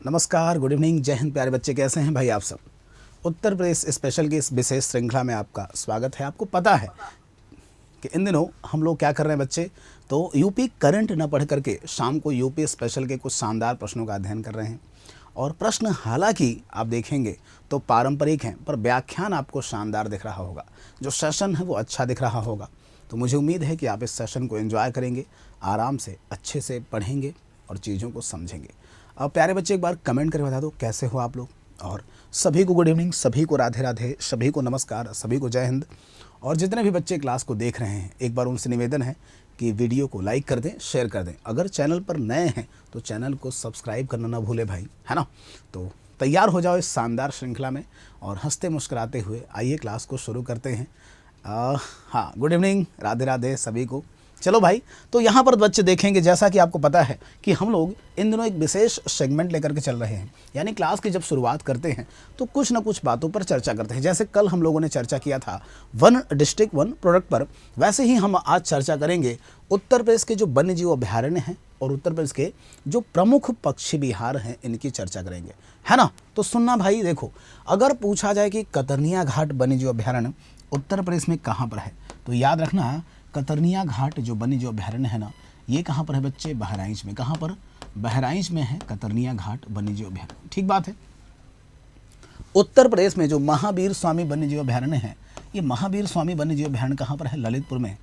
नमस्कार, good evening, जय हिंद। प्यारे बच्चे, कैसे हैं भाई आप सब। उत्तर प्रदेश स्पेशल की इस विशेष श्रृंखला में आपका स्वागत है। आपको पता है कि इन दिनों हम लोग क्या कर रहे हैं बच्चे, तो यूपी करंट न पढ़ करके शाम को यूपी स्पेशल के कुछ शानदार प्रश्नों का अध्ययन कर रहे हैं। और प्रश्न हालांकि आप देखेंगे तो पारंपरिक हैं, पर व्याख्यान आपको शानदार दिख रहा होगा। जो सेशन है वो अच्छा दिख रहा होगा। तो मुझे उम्मीद है कि आप इस सेशन को एंजॉय करेंगे, आराम से अच्छे से पढ़ेंगे और चीज़ों को समझेंगे। अब प्यारे बच्चे, एक बार कमेंट करके बता दो कैसे हो आप लोग। और सभी को गुड इवनिंग, सभी को राधे राधे, सभी को नमस्कार, सभी को जय हिंद। और जितने भी बच्चे क्लास को देख रहे हैं, एक बार उनसे निवेदन है कि वीडियो को लाइक कर दें, शेयर कर दें। अगर चैनल पर नए हैं तो चैनल को सब्सक्राइब करना ना भूले भाई, है ना। तो तैयार हो जाओ इस शानदार श्रृंखला में और हंसते मुस्कुराते हुए आइए क्लास को शुरू करते हैं। हाँ, गुड इवनिंग, राधे राधे सभी को। चलो भाई, तो यहाँ पर बच्चे देखेंगे, जैसा कि आपको पता है कि हम लोग इन दिनों एक विशेष सेगमेंट लेकर के चल रहे हैं। यानी क्लास की जब शुरुआत करते हैं तो कुछ ना कुछ बातों पर चर्चा करते हैं। जैसे कल हम लोगों ने चर्चा किया था वन डिस्ट्रिक्ट वन प्रोडक्ट पर, वैसे ही हम आज चर्चा करेंगे उत्तर प्रदेश के जो वन्य जीव अभ्यारण्य हैं और उत्तर प्रदेश के जो प्रमुख पक्षी विहार हैं, इनकी चर्चा करेंगे, है ना। तो सुनना भाई, देखो, अगर पूछा जाए कि कतरनिया घाट वन्य जीव अभ्यारण्य उत्तर प्रदेश में कहाँ पर है, तो याद रखना कतरनिया घाट जो वन्य जीव अभ्यारण्य है ना, ये कहाँ पर है बच्चे, बहराइच में। कहाँ पर? बहराइच में है कतरनिया घाट वन्य जीव अभ्यारण्य। ठीक बात है। उत्तर प्रदेश में जो महावीर स्वामी वन्य जीव अभ्यारण्य है, ये महावीर स्वामी वन्य जीव अभ्यारण्य कहाँ पर है? ललितपुर में।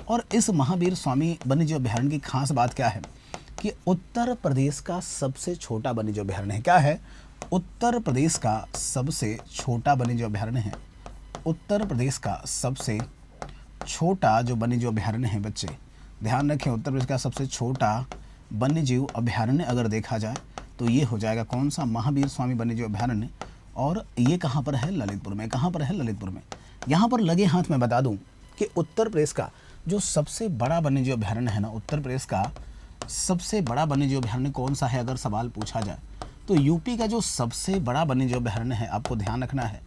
और इस महावीर स्वामी वन्य जीव अभ्यारण्य की खास बात क्या है कि उत्तर प्रदेश का सबसे छोटा वन्य जीव अभ्यारण्य है। क्या है? उत्तर प्रदेश का सबसे छोटा वन्य जीव अभ्यारण्य है। उत्तर प्रदेश का सबसे छोटा जो वन्य जीव अभ्यारण्य है बच्चे, ध्यान रखें, उत्तर प्रदेश का सबसे छोटा वन्य जीव अभ्यारण्य अगर देखा जाए तो ये हो जाएगा कौन सा? महावीर स्वामी वन्य जीव अभ्यारण्य। और ये कहाँ पर है? ललितपुर में। कहाँ पर है? ललितपुर में। यहाँ पर लगे हाथ में बता दूं कि उत्तर प्रदेश का जो सबसे बड़ा वन्य जीव अभ्यारण्य है ना, उत्तर प्रदेश का सबसे बड़ा वन्य जीव अभ्यारण्य कौन सा है अगर सवाल पूछा जाए तो यूपी का जो सबसे बड़ा वन्य जीव अभ्यारण्य है, आपको ध्यान रखना है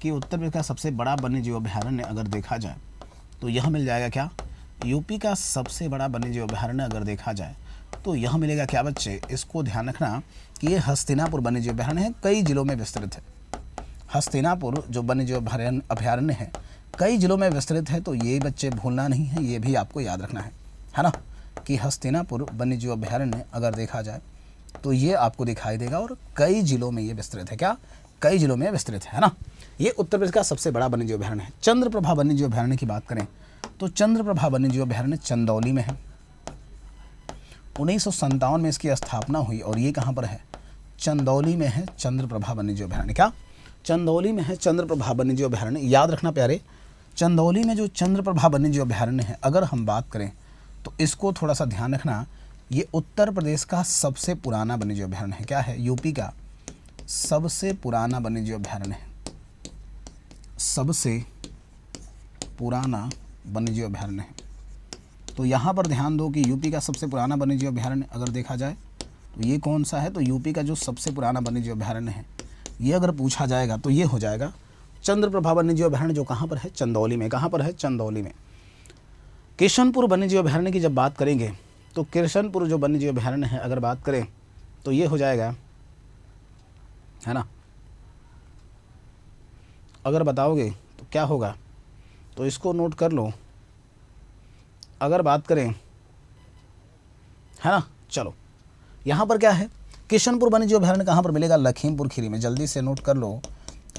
कि उत्तर प्रदेश का सबसे बड़ा वन्य जीव अभ्यारण्य अगर देखा जाए तो यह मिल जाएगा क्या? यूपी का सबसे बड़ा वन्य जीव अभ्यारण्य अगर देखा जाए तो यह मिलेगा क्या बच्चे? इसको ध्यान रखना कि ये हस्तिनापुर वन्य जीव अभ्यारण्य है, कई जिलों में विस्तृत है। हस्तिनापुर जो वन्य जीव अभ्यारण्य है कई जिलों में विस्तृत है। तो ये बच्चे भूलना नहीं है, ये भी आपको याद रखना है ना, कि हस्तिनापुर वन्य जीव अभ्यारण्य अगर देखा जाए तो ये आपको दिखाई देगा और कई जिलों में ये विस्तृत है। क्या? कई जिलों में विस्तृत है ना। ये उत्तर प्रदेश का सबसे बड़ा वन्य जीव अभ्यारण्य है। चंद्रप्रभा वन्य जीव अभ्यारण्य की बात करें तो चंद्रप्रभा वन्य जीव अभ्यारण्य चंदौली में है। 1957 में इसकी स्थापना हुई और ये कहाँ पर है? चंदौली में है चंद्रप्रभा वन्य जीव अभ्यारण्य। क्या? चंदौली में है चंद्रप्रभा वन्य जीव अभ्यारण्य। याद रखना प्यारे, चंदौली में जो चंद्रप्रभा वन्य जीव अभ्यारण्य है अगर हम बात करें तो इसको थोड़ा सा ध्यान रखना, ये उत्तर प्रदेश का सबसे पुराना वन्य जीव अभ्यारण्य है। क्या है? यूपी का सबसे पुराना वन्य जीव अभ्यारण्य है। सबसे पुराना वन्य जीव अभ्यारण्य है। तो यहाँ पर ध्यान दो कि यूपी का सबसे पुराना वन्य जीव अभ्यारण्य अगर देखा जाए तो ये कौन सा है? तो यूपी का जो सबसे पुराना वन्य जीव अभ्यारण्य है ये अगर पूछा जाएगा तो ये हो जाएगा चंद्रप्रभा वन्य जीव अभ्यारण्य, जो कहाँ पर है? चंदौली में। कहाँ पर है? चंदौली में। किशनपुर वन्य जीव अभ्यारण्य की जब बात करेंगे तो किशनपुर जो वन्य जीव अभ्यारण्य है अगर बात करें तो ये हो जाएगा, है ना। अगर बताओगे तो क्या होगा, तो इसको नोट कर लो। अगर बात करें, है ना, चलो यहाँ पर क्या है? किशनपुर वन्य जीव अभ्यारण्य कहाँ पर मिलेगा? लखीमपुर खीरी में। जल्दी से नोट कर लो,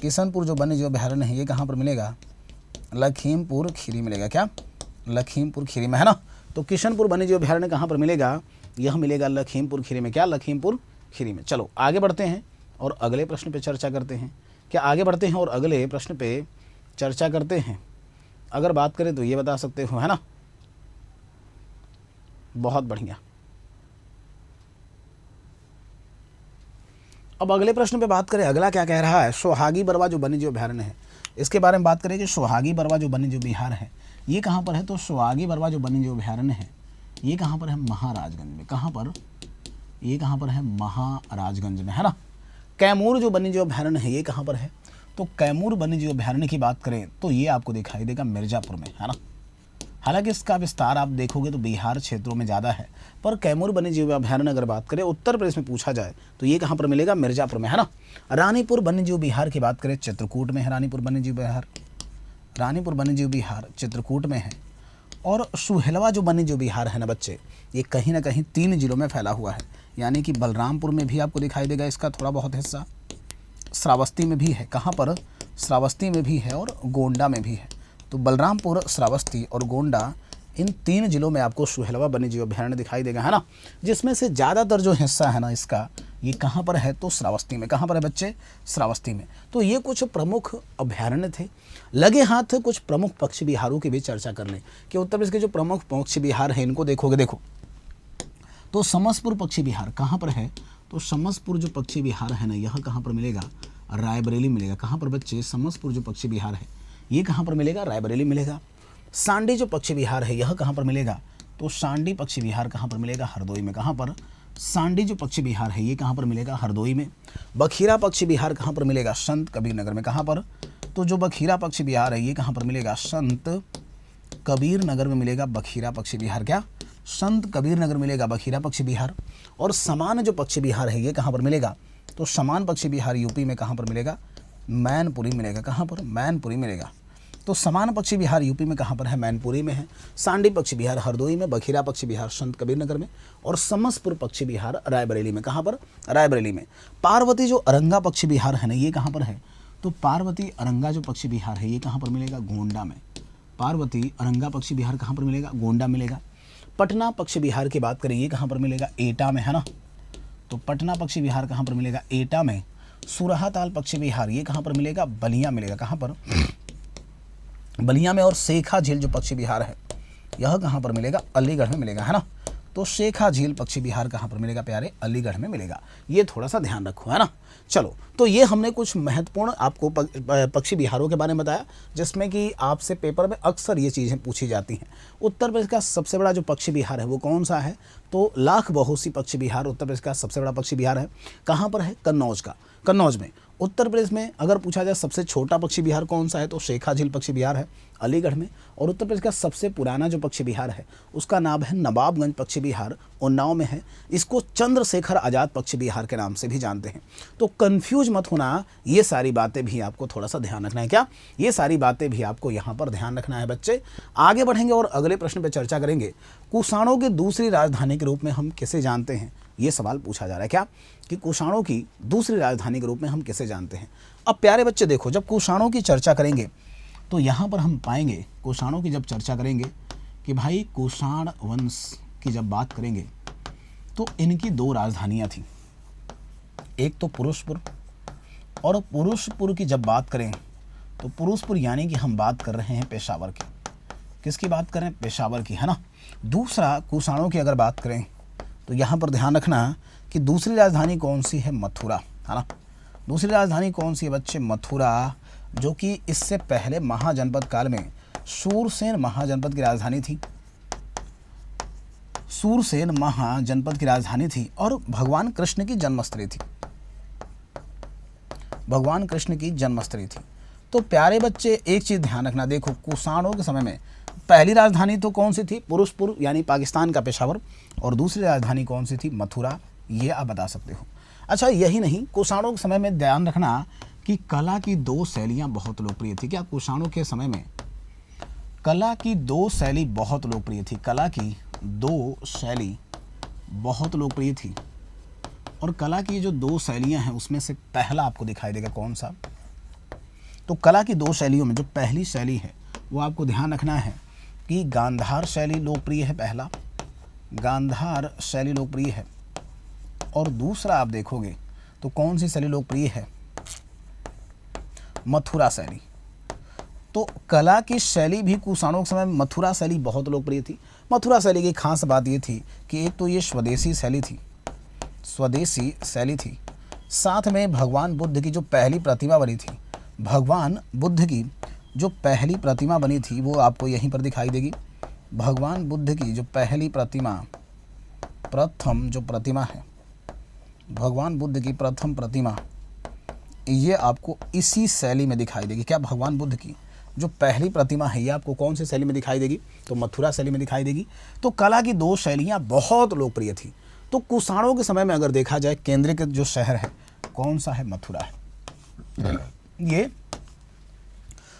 किशनपुर जो वन्य जीव अभ्यारण्य है ये कहाँ पर मिलेगा? लखीमपुर खीरी मिलेगा। क्या? लखीमपुर खीरी में, है ना। तो किशनपुर वन्य जीव अभ्यारण्य कहाँ पर मिलेगा? यह मिलेगा लखीमपुर खीरी में। क्या? लखीमपुर खीरी में। चलो आगे बढ़ते हैं और अगले प्रश्न पे चर्चा करते हैं। क्या आगे बढ़ते हैं और अगले प्रश्न पे चर्चा करते हैं? अगर बात करें तो ये बता सकते हो, है ना। बहुत बढ़िया। अब अगले प्रश्न पे बात करें, अगला क्या कह रहा है? सोहागी बरवा जो वन्य जीव अभ्यारण्य है इसके बारे में बात करें कि सोहागी बरवा जो वन्य जीव विहार है ये कहाँ पर है? तो सोहागी बरवा जो वन्य जीव अभ्यारण्य है ये कहाँ पर है? महाराजगंज में। कहाँ पर? ये कहाँ पर है? महाराजगंज में, है ना। कैमूर जो वन्य जीव अभ्यारण्य है ये कहाँ पर है? तो कैमूर वन्य जीव अभ्यारण्य की बात करें तो ये आपको दिखाई देगा मिर्जापुर में, है ना। हालांकि इसका विस्तार आप देखोगे तो बिहार क्षेत्रों में ज़्यादा है, पर कैमूर वन्यजीव अभयारण्य अगर बात करें उत्तर प्रदेश में पूछा जाए तो ये कहाँ पर मिलेगा, मिर्ज़ापुर में, है ना। रानीपुर वन्यजीव विहार की बात करें चित्रकूट में है, रानीपुर वन्यजीव विहार, रानीपुर वन्यजीव विहार चित्रकूट में है। और सुहेलवा जो वन्यजीव विहार है ना बच्चे, ये कहीं ना कहीं 3 जिलों में फैला हुआ है, यानी कि बलरामपुर में भी आपको दिखाई देगा इसका थोड़ा बहुत हिस्सा, श्रावस्ती में भी है, कहाँ पर, श्रावस्ती में भी है और गोंडा में भी है। तो बलरामपुर, श्रावस्ती और गोंडा, इन 3 जिलों में आपको सुहेलवा वन्यजीव अभयारण्य दिखाई देगा, है ना। जिसमें से ज़्यादातर जो हिस्सा है ना इसका, ये कहाँ पर है, तो श्रावस्ती में। कहाँ पर है बच्चे, श्रावस्ती में। तो ये कुछ प्रमुख अभयारण्य थे। लगे हाथ कुछ प्रमुख पक्षी विहारों की भी चर्चा कर लें कि उत्तर प्रदेश के जो प्रमुख पक्षी विहार हैं इनको देखोगे, देखो तो समसपुर पक्षी विहार कहाँ पर है, तो समसपुर जो पक्षी विहार है ना, यह कहाँ पर मिलेगा, रायबरेली मिलेगा। कहाँ पर बच्चे, समसपुर जो पक्षी विहार है ये कहाँ पर मिलेगा, रायबरेली मिलेगा। सांडी जो पक्षी विहार है यह कहाँ पर मिलेगा, तो सांडी पक्षी विहार कहाँ पर मिलेगा, हरदोई में। कहाँ पर, सांडी जो पक्षी विहार है ये कहाँ पर मिलेगा, हरदोई में। बखीरा पक्षी विहार कहाँ पर मिलेगा, संत कबीर नगर में। कहाँ पर, तो जो बखीरा पक्षी विहार है ये कहाँ पर मिलेगा, संत कबीर नगर में मिलेगा बखीरा पक्षी विहार। क्या, संत कबीर नगर मिलेगा बखीरा पक्षी विहार। और समान जो पक्षी विहार है ये कहाँ पर मिलेगा, तो समान पक्षी विहार यूपी में कहाँ पर मिलेगा, मैनपुरी मिलेगा। कहाँ पर, मैनपुरी मिलेगा। तो समान पक्षी विहार यूपी में कहाँ पर है, मैनपुरी में है। सांडी पक्षी विहार हरदोई में, बखीरा पक्षी विहार संत कबीर नगर में और समसपुर पक्षी विहार रायबरेली में। कहाँ पर, रायबरेली में। पार्वती जो अरंगा पक्षी विहार है ना ये कहाँ पर है, तो पार्वती अरंगा जो पक्षी विहार है ये कहाँ पर मिलेगा, गोंडा में। पार्वती अरंगा पक्षी विहार कहाँ पर मिलेगा, गोंडा मिलेगा। पटना पक्षी विहार की बात करें ये कहाँ पर मिलेगा, एटा में, है ना। तो पटना पक्षी विहार कहाँ पर मिलेगा, एटा में। सुरहाताल पक्षी विहार ये कहाँ पर मिलेगा, बलिया मिलेगा। कहाँ पर, बलिया में। और शेखा झील जो पक्षी विहार है यह कहाँ पर मिलेगा, अलीगढ़ में मिलेगा, है ना। तो शेखा झील पक्षी विहार कहाँ पर मिलेगा प्यारे, अलीगढ़ में मिलेगा। ये थोड़ा सा ध्यान रखो, है ना। चलो, तो ये हमने कुछ महत्वपूर्ण आपको पक्षी विहारों के बारे में बताया, जिसमें कि आपसे पेपर में अक्सर ये चीज़ें पूछी जाती हैं। उत्तर प्रदेश का सबसे बड़ा जो पक्षी विहार है वो कौन सा है, तो लाख बहोसी पक्षी विहार उत्तर प्रदेश का सबसे बड़ा पक्षी विहार है। कहाँ पर है, कन्नौज का, कन्नौज में। उत्तर प्रदेश में अगर पूछा जाए सबसे छोटा पक्षी विहार कौन सा है, तो शेखा झील पक्षी विहार है, अलीगढ़ में। और उत्तर प्रदेश का सबसे पुराना जो पक्षी विहार है उसका नाम है नवाबगंज पक्षी विहार, उन्नाव में है। इसको चंद्रशेखर आज़ाद पक्षी विहार के नाम से भी जानते हैं। तो कंफ्यूज मत होना, ये सारी बातें भी आपको थोड़ा सा ध्यान रखना है। क्या, ये सारी बातें भी आपको यहाँ पर ध्यान रखना है बच्चे। आगे बढ़ेंगे और अगले प्रश्न पर चर्चा करेंगे। कुषाणों की दूसरी राजधानी के रूप में हम किसे जानते हैं, ये सवाल पूछा जा रहा है। क्या, कि कुषाणों की दूसरी राजधानी के रूप में हम किसे जानते हैं। अब प्यारे बच्चे देखो, जब कुषाणों की चर्चा करेंगे तो यहाँ पर हम पाएंगे, कुषाणों की जब चर्चा करेंगे कि भाई कुषाण वंश की जब बात करेंगे तो इनकी 2 राजधानियाँ थीं, एक तो पुरुषपुर। और पुरुषपुर की जब बात करें तो पुरुषपुर यानी कि हम बात कर रहे हैं पेशावर की। किसकी बात करें, पेशावर की, है ना। दूसरा, कुषाणों की अगर बात करें तो यहाँ पर ध्यान रखना कि दूसरी राजधानी कौन सी है, मथुरा, है ना। दूसरी राजधानी कौन सी है बच्चे, मथुरा, जो कि इससे पहले महाजनपद काल में सूरसेन महाजनपद की राजधानी थी। सूरसेन महाजनपद की राजधानी थी और भगवान कृष्ण की जन्मस्थली थी, भगवान कृष्ण की जन्मस्थली थी। तो प्यारे बच्चे एक चीज़ ध्यान रखना, देखो कुषाणों के समय में पहली राजधानी तो कौन सी थी, पुरुषपुर यानी पाकिस्तान का पेशावर, और दूसरी राजधानी कौन सी थी, मथुरा। ये आप बता सकते हो। अच्छा, यही नहीं, कुषाणों के समय में ध्यान रखना कि कला की 2 शैलियाँ बहुत लोकप्रिय थी। क्या, कुषाणों के समय में कला की 2 शैली बहुत लोकप्रिय थी, कला की 2 शैली बहुत लोकप्रिय थी। और कला की जो 2 शैलियाँ हैं उसमें से पहला आपको दिखाई देगा कौन सा, तो कला की 2 शैलियों में जो पहली शैली है वो आपको ध्यान रखना है कि गांधार शैली लोकप्रिय है, पहला गांधार शैली लोकप्रिय है। और दूसरा आप देखोगे तो कौन सी शैली लोकप्रिय है, मथुरा शैली। तो कला की शैली भी कुषाणों के समय में मथुरा शैली बहुत लोकप्रिय थी। मथुरा शैली की खास बात ये थी कि एक तो ये स्वदेशी शैली थी, स्वदेशी शैली थी, साथ में भगवान बुद्ध की जो पहली प्रतिमा बनी थी, भगवान बुद्ध की जो पहली प्रतिमा बनी थी वो आपको यहीं पर दिखाई देगी। भगवान बुद्ध की जो पहली प्रतिमा, प्रथम जो प्रतिमा है, भगवान बुद्ध की प्रथम प्रतिमा, ये आपको इसी शैली में दिखाई देगी। क्या, भगवान बुद्ध की जो पहली प्रतिमा है ये आपको कौन सी शैली में दिखाई देगी? तो मथुरा शैली में दिखाई देगी। तो कला की दो शैलियाँ बहुत लोकप्रिय थी। तो कुषाणों के समय में अगर देखा जाए केंद्रीय जो शहर है कौन सा है? मथुरा है। ये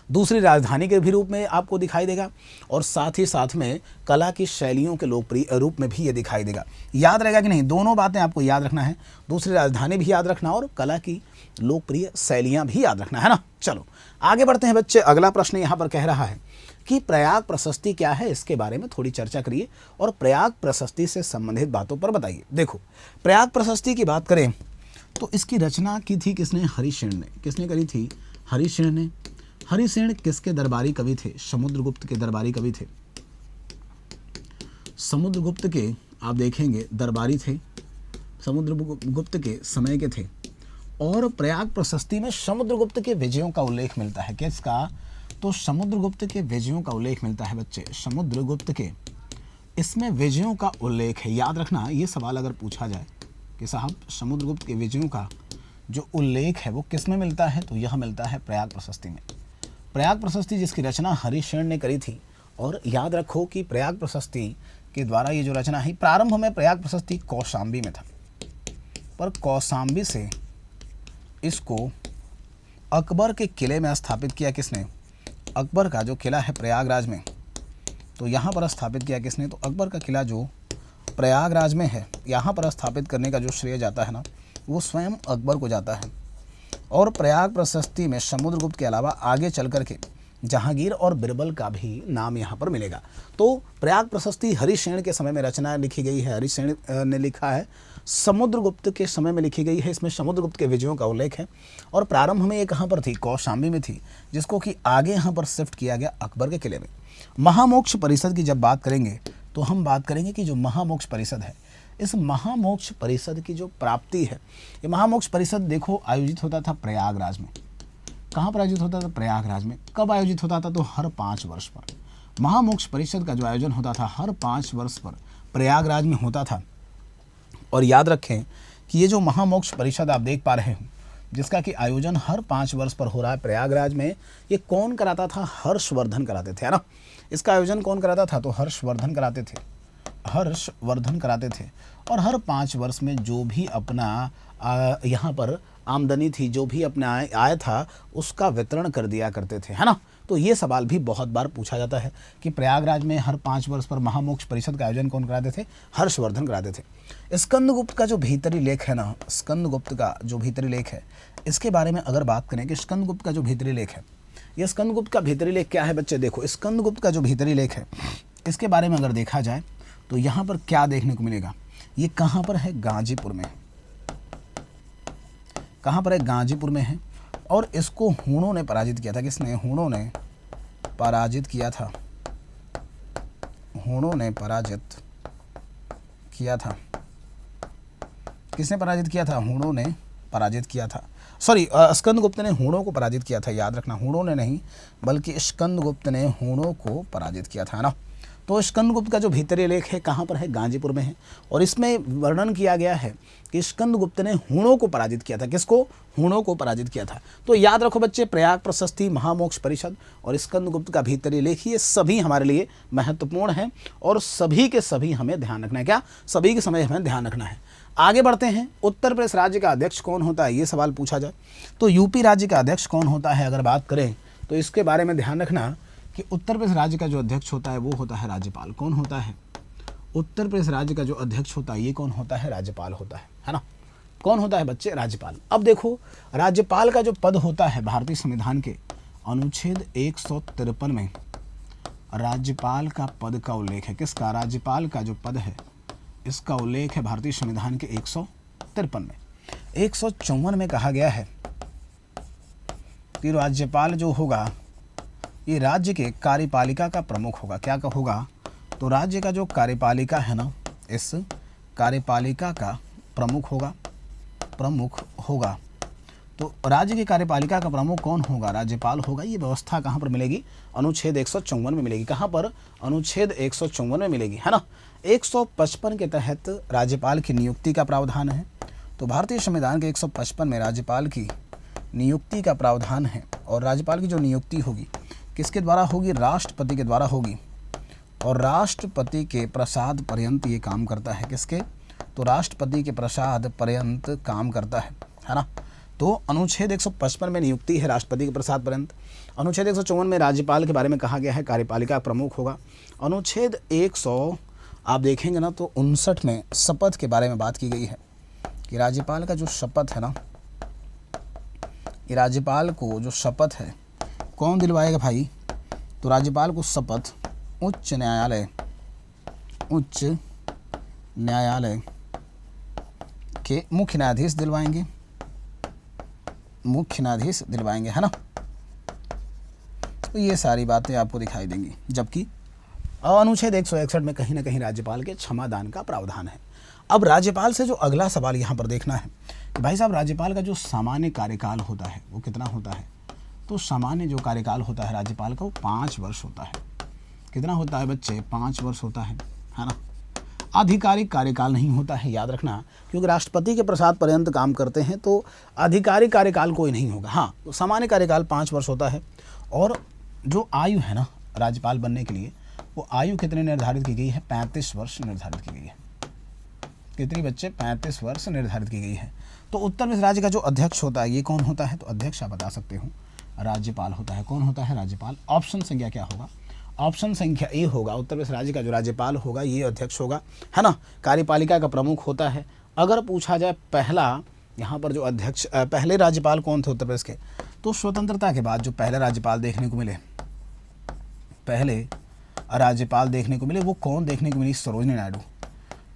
दूसरी राजधानी के भी रूप में आपको दिखाई देगा और साथ ही साथ में कला की शैलियों के लोकप्रिय रूप में भी ये दिखाई देगा। याद रहेगा कि नहीं? दोनों बातें आपको याद रखना है, दूसरी राजधानी भी याद रखना और कला की लोकप्रिय शैलियाँ भी याद रखना है ना। चलो आगे बढ़ते हैं बच्चे। अगला प्रश्न यहाँ पर कह रहा है कि प्रयाग प्रशस्ति क्या है, इसके बारे में थोड़ी चर्चा करिए और प्रयाग प्रशस्ति से संबंधित बातों पर बताइए। देखो प्रयाग प्रशस्ति की बात करें तो इसकी रचना की थी किसने? हरिसेन ने। किसने करी थी? हरिसेन ने। हरिसेन किसके दरबारी कवि थे? समुद्रगुप्त के दरबारी कवि थे। समुद्रगुप्त के आप देखेंगे दरबारी थे, समुद्रगुप्त के समय के थे। और प्रयाग प्रशस्ति में समुद्रगुप्त के विजयों का उल्लेख मिलता है। किसका? तो समुद्रगुप्त के विजयों का उल्लेख मिलता है बच्चे, समुद्रगुप्त के। इसमें विजयों का उल्लेख है, याद रखना ये सवाल अगर पूछा जाए कि साहब समुद्रगुप्त के विजयों का जो उल्लेख है वो किस में मिलता है? तो यह मिलता है प्रयाग प्रशस्ति में। प्रयाग प्रशस्ति जिसकी रचना हरिसेन ने करी थी। और याद रखो कि प्रयाग प्रशस्ति के द्वारा ये जो रचना है, प्रारंभ में प्रयाग प्रशस्ति कौशाम्बी में था, पर कौशाम्बी से इसको अकबर के किले में स्थापित किया किसने? अकबर का जो किला है प्रयागराज में, तो यहाँ पर स्थापित किया किसने? तो अकबर का किला जो प्रयागराज में है, यहाँ पर स्थापित करने का जो श्रेय जाता है ना, वो स्वयं अकबर को जाता है। और प्रयाग प्रशस्ति में समुद्रगुप्त के अलावा आगे चल कर के जहांगीर और बिरबल का भी नाम यहाँ पर मिलेगा। तो प्रयाग प्रशस्ति हरिसेन के समय में रचना लिखी गई है, हरिसेन ने लिखा है। समुद्रगुप्त के समय में लिखी गई है, इसमें समुद्रगुप्त के विजयों का उल्लेख है। और प्रारंभ में ये कहाँ पर थी? कौशाम्बी में थी, जिसको कि आगे यहाँ पर शिफ्ट किया गया अकबर के किले में। महामोक्ष परिषद की जब बात करेंगे तो हम बात करेंगे कि जो महामोक्ष परिषद है, इस महामोक्ष परिषद की जो प्राप्ति है, ये महामोक्ष परिषद देखो आयोजित होता था प्रयागराज में। कहाँ पर आयोजित होता था? प्रयागराज में। कब आयोजित होता था? तो हर 5 वर्ष पर। महामोक्ष परिषद का जो आयोजन होता था हर 5 वर्ष पर प्रयागराज में होता था। और याद रखें कि ये जो महामोक्ष परिषद आप देख पा रहे हो, जिसका कि आयोजन हर 5 वर्ष पर हो रहा है प्रयागराज में, ये कौन कराता था? हर्षवर्धन कराते थे, है ना। इसका आयोजन कौन कराता था? तो हर्षवर्धन कराते थे, हर्षवर्धन कराते थे। और हर 5 वर्ष में जो भी अपना यहाँ पर आमदनी थी, जो भी अपना आय था, उसका वितरण कर दिया करते थे, है ना। तो ये सवाल भी बहुत बार पूछा जाता है कि प्रयागराज में हर 5 वर्ष पर महामोक्ष परिषद का आयोजन कौन कराते थे? हर्षवर्धन कराते थे। स्कंदगुप्त का जो भीतरी लेख है ना, स्कंदगुप्त का जो भीतरी लेख है, इसके बारे में अगर बात करें कि स्कंदगुप्त का जो भीतरी लेख है, ये स्कंदगुप्त का भीतरी लेख क्या है बच्चे? देखो स्कंदगुप्त का जो भीतरी लेख है, इसके बारे में अगर देखा जाए तो यहाँ पर क्या देखने को मिलेगा? ये कहाँ पर है? गाजीपुर में। कहाँ पर है? गाजीपुर में है। और इसको हूणों ने पराजित किया था। किसने? हूणों ने पराजित किया था। हूणों ने पराजित किया था। किसने पराजित किया था? हूणों ने पराजित किया था। सॉरी, स्कंदगुप्त ने हूणों को पराजित किया था, याद रखना। हूणों ने नहीं बल्कि स्कंदगुप्त ने हूणों को पराजित किया था, ना। तो स्कंदगुप्त का जो भीतरी लेख है कहाँ पर है? गाजीपुर में है। और इसमें वर्णन किया गया है कि स्कंदगुप्त ने हूणों को पराजित किया था। किसको? हूणों को पराजित किया था। तो याद रखो बच्चे, प्रयाग प्रशस्ति, महामोक्ष परिषद और स्कंदगुप्त का भीतरी लेख, ये सभी हमारे लिए महत्वपूर्ण हैं और सभी के सभी हमें ध्यान रखना है। क्या? सभी के समय हमें ध्यान रखना है। आगे बढ़ते हैं। उत्तर प्रदेश राज्य का अध्यक्ष कौन होता है, ये सवाल पूछा जाए तो यूपी राज्य का अध्यक्ष कौन होता है अगर बात करें तो इसके बारे में ध्यान रखना कि उत्तर प्रदेश राज्य का जो अध्यक्ष होता है वो होता है राज्यपाल। कौन होता है? उत्तर प्रदेश राज्य का जो अध्यक्ष होता है ये कौन होता है? राज्यपाल होता है ना। कौन होता है बच्चे? राज्यपाल। अब देखो राज्यपाल का जो पद होता है भारतीय संविधान के अनुच्छेद 153 में राज्यपाल का पद का उल्लेख है। किसका? राज्यपाल का जो पद है इसका उल्लेख है भारतीय संविधान के 153 में। 154 में कहा गया है कि राज्यपाल जो होगा ये राज्य के कार्यपालिका का प्रमुख होगा। क्या का होगा? तो राज्य का जो कार्यपालिका है ना, इस कार्यपालिका का प्रमुख होगा। तो राज्य की कार्यपालिका का प्रमुख कौन होगा? राज्यपाल होगा। ये व्यवस्था कहाँ पर मिलेगी? अनुच्छेद 154 में मिलेगी। कहाँ पर? अनुच्छेद 154 में मिलेगी, है ना। 155 के तहत राज्यपाल की नियुक्ति का प्रावधान है। तो भारतीय संविधान के 155 में राज्यपाल की नियुक्ति का प्रावधान है और राज्यपाल की जो नियुक्ति होगी किसके द्वारा होगी? राष्ट्रपति के द्वारा होगी। और राष्ट्रपति के प्रसाद पर्यंत ये काम करता है। किसके? तो राष्ट्रपति के प्रसाद पर्यंत काम करता है ना। तो अनुच्छेद 155 में नियुक्ति है राष्ट्रपति के प्रसाद पर्यंत। अनुच्छेद 154 में राज्यपाल के बारे में कहा गया है कार्यपालिका प्रमुख होगा। अनुच्छेद 100 आप देखेंगे ना तो 59 में शपथ के बारे में बात की गई है कि राज्यपाल का जो शपथ है ना, ये राज्यपाल को जो शपथ है कौन दिलवाएगा भाई? तो राज्यपाल को शपथ उच्च न्यायालय के मुख्य न्यायाधीश दिलवाएंगे, है ना। तो ये सारी बातें आपको दिखाई देंगी। जबकि अनुच्छेद 161 में कहीं ना कहीं राज्यपाल के क्षमादान का प्रावधान है। अब राज्यपाल से जो अगला सवाल यहाँ पर देखना है कि भाई साहब राज्यपाल का जो सामान्य कार्यकाल होता है वो कितना होता है? तो सामान्य जो कार्यकाल होता है राज्यपाल का वो 5 वर्ष होता है। कितना होता है बच्चे? 5 वर्ष होता है ना। आधिकारिक कार्यकाल नहीं होता है, याद रखना, क्योंकि राष्ट्रपति के प्रसाद पर्यंत काम करते हैं तो आधिकारिक कार्यकाल कोई नहीं होगा। हाँ, तो सामान्य कार्यकाल 5 वर्ष होता है। और जो आयु है ना राज्यपाल बनने के लिए, वो आयु कितनी निर्धारित की गई है? 35 वर्ष निर्धारित की गई है। कितनी बच्चे? 35 वर्ष निर्धारित की गई है। तो उत्तर प्रदेश राज्य का जो अध्यक्ष होता है ये कौन होता है? तो अध्यक्ष आप बता सकते हो राज्यपाल होता है। कौन होता है? राज्यपाल। ऑप्शन संख्या क्या होगा? ऑप्शन संख्या ए होगा। उत्तर प्रदेश राज्य का जो राज्यपाल होगा ये अध्यक्ष होगा, है ना। कार्यपालिका का प्रमुख होता है। अगर पूछा जाए पहला यहाँ पर जो अध्यक्ष पहले राज्यपाल कौन थे उत्तर प्रदेश के? तो स्वतंत्रता के बाद जो पहले राज्यपाल देखने को मिले, वो कौन देखने को मिली? सरोजनी नायडू।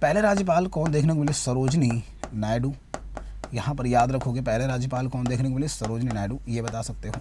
पहले राज्यपाल कौन देखने को मिले? सरोजनी नायडू। यहाँ पर याद रखोगे पहले राज्यपाल कौन देखने को मिले? सरोजनी नायडू, ये बता सकते हो,